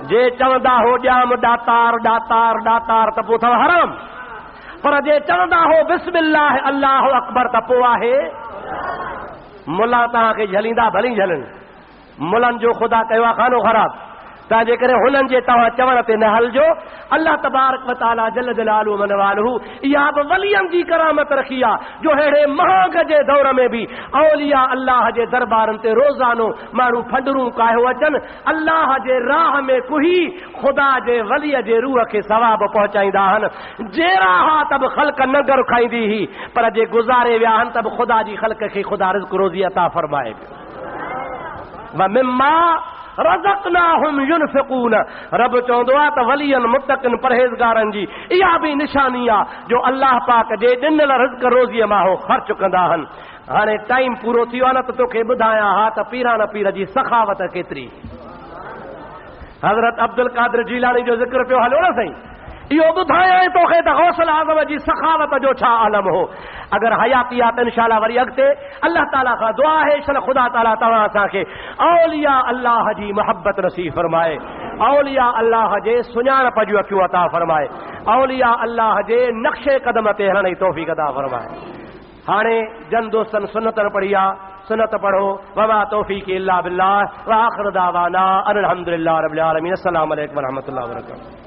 जे चवंदा हो जाम दातार दातार दातार त पोइ अथव हराम। पर जे चवंदा हो बिस्मिल्लाह अल्लाह अकबर त पोइ आहे। मुला तव्हांखे झलींदा भली झलनि, मुलनि जो ख़ुदा कयो आहे खानो ख़राब। तंहिंजे करे हुननि जे तव्हां चवण ते न हलिजो। अल्लाह तबारक व तआला जल जलालहू मन वालहू इहा बि वलियनि जी करामत रखी आहे जो अहिड़े महांग जे दौर में बि औलिया अल्लाह जे दरबारनि ते रोज़ानो माण्हू फंडरूं कायो अचनि, अल्लाह जे राह में कुही ख़ुदा जे वलीअ जे रूह खे सवाब पहुचाईंदा आहिनि। जेरा हा त बि ख़ल्क़ नंगर खाईंदी हुई, पर जे गुज़ारे विया आहिनि त बि ख़ुदा जी ख़ल्क़ खे ख़ुदा रिज़्क़ रोज़ी अता फरमाए पियो। वमिम्मा रज़क़नाहुम युनफ़िक़ून। रब चवंदो आहे त वलियनि मुत्तक़िन परहेज़गारनि जी इहा बि निशानी आहे जो अल्लाह पाक जे ॾिनल रिज़्क़ रोज़ीअ मां हो ख़र्च कंदा आहिनि। हाणे टाइम पूरो थी वियो आहे न त तोखे ॿुधायां हा त पीरान पीर जी सखावत केतिरी। हज़रत अब्दुल कादिर जीलानी जो ज़िक्र पियो हलियो न साईं, इहो ॿुधायां तोखे त गौसल आज़म जी सखावत जो छा आलम हो। अगर हयाती आहे त इंशाअल्लाह वरी अॻिते अल्लाह ताला खां दुआ आहे शन ख़ुदा ताला तव्हां असांखे औलिया अल्लाह जी मोहब्बत नसीब फरमाए, औलिया अल्लाह जे सुञाणप जूं अखियूं अता फरमाए, औलिया अल्लाह जे नक्शे कदम ते हलण जी तौफ़ीक़ अता फरमाए। हाणे जन दोस्तन सुन्नत पढ़ी आहे, सुन्नत पढ़ो। वमा तौफ़ीक़ इल्ला बिल्लाह व आख़िर दावाना अनिल हम्दुलिल्लाहि रब्बिल आलमीन। अस्सलामु अलैकुम व रहमतुल्लाहि व बरकातहू।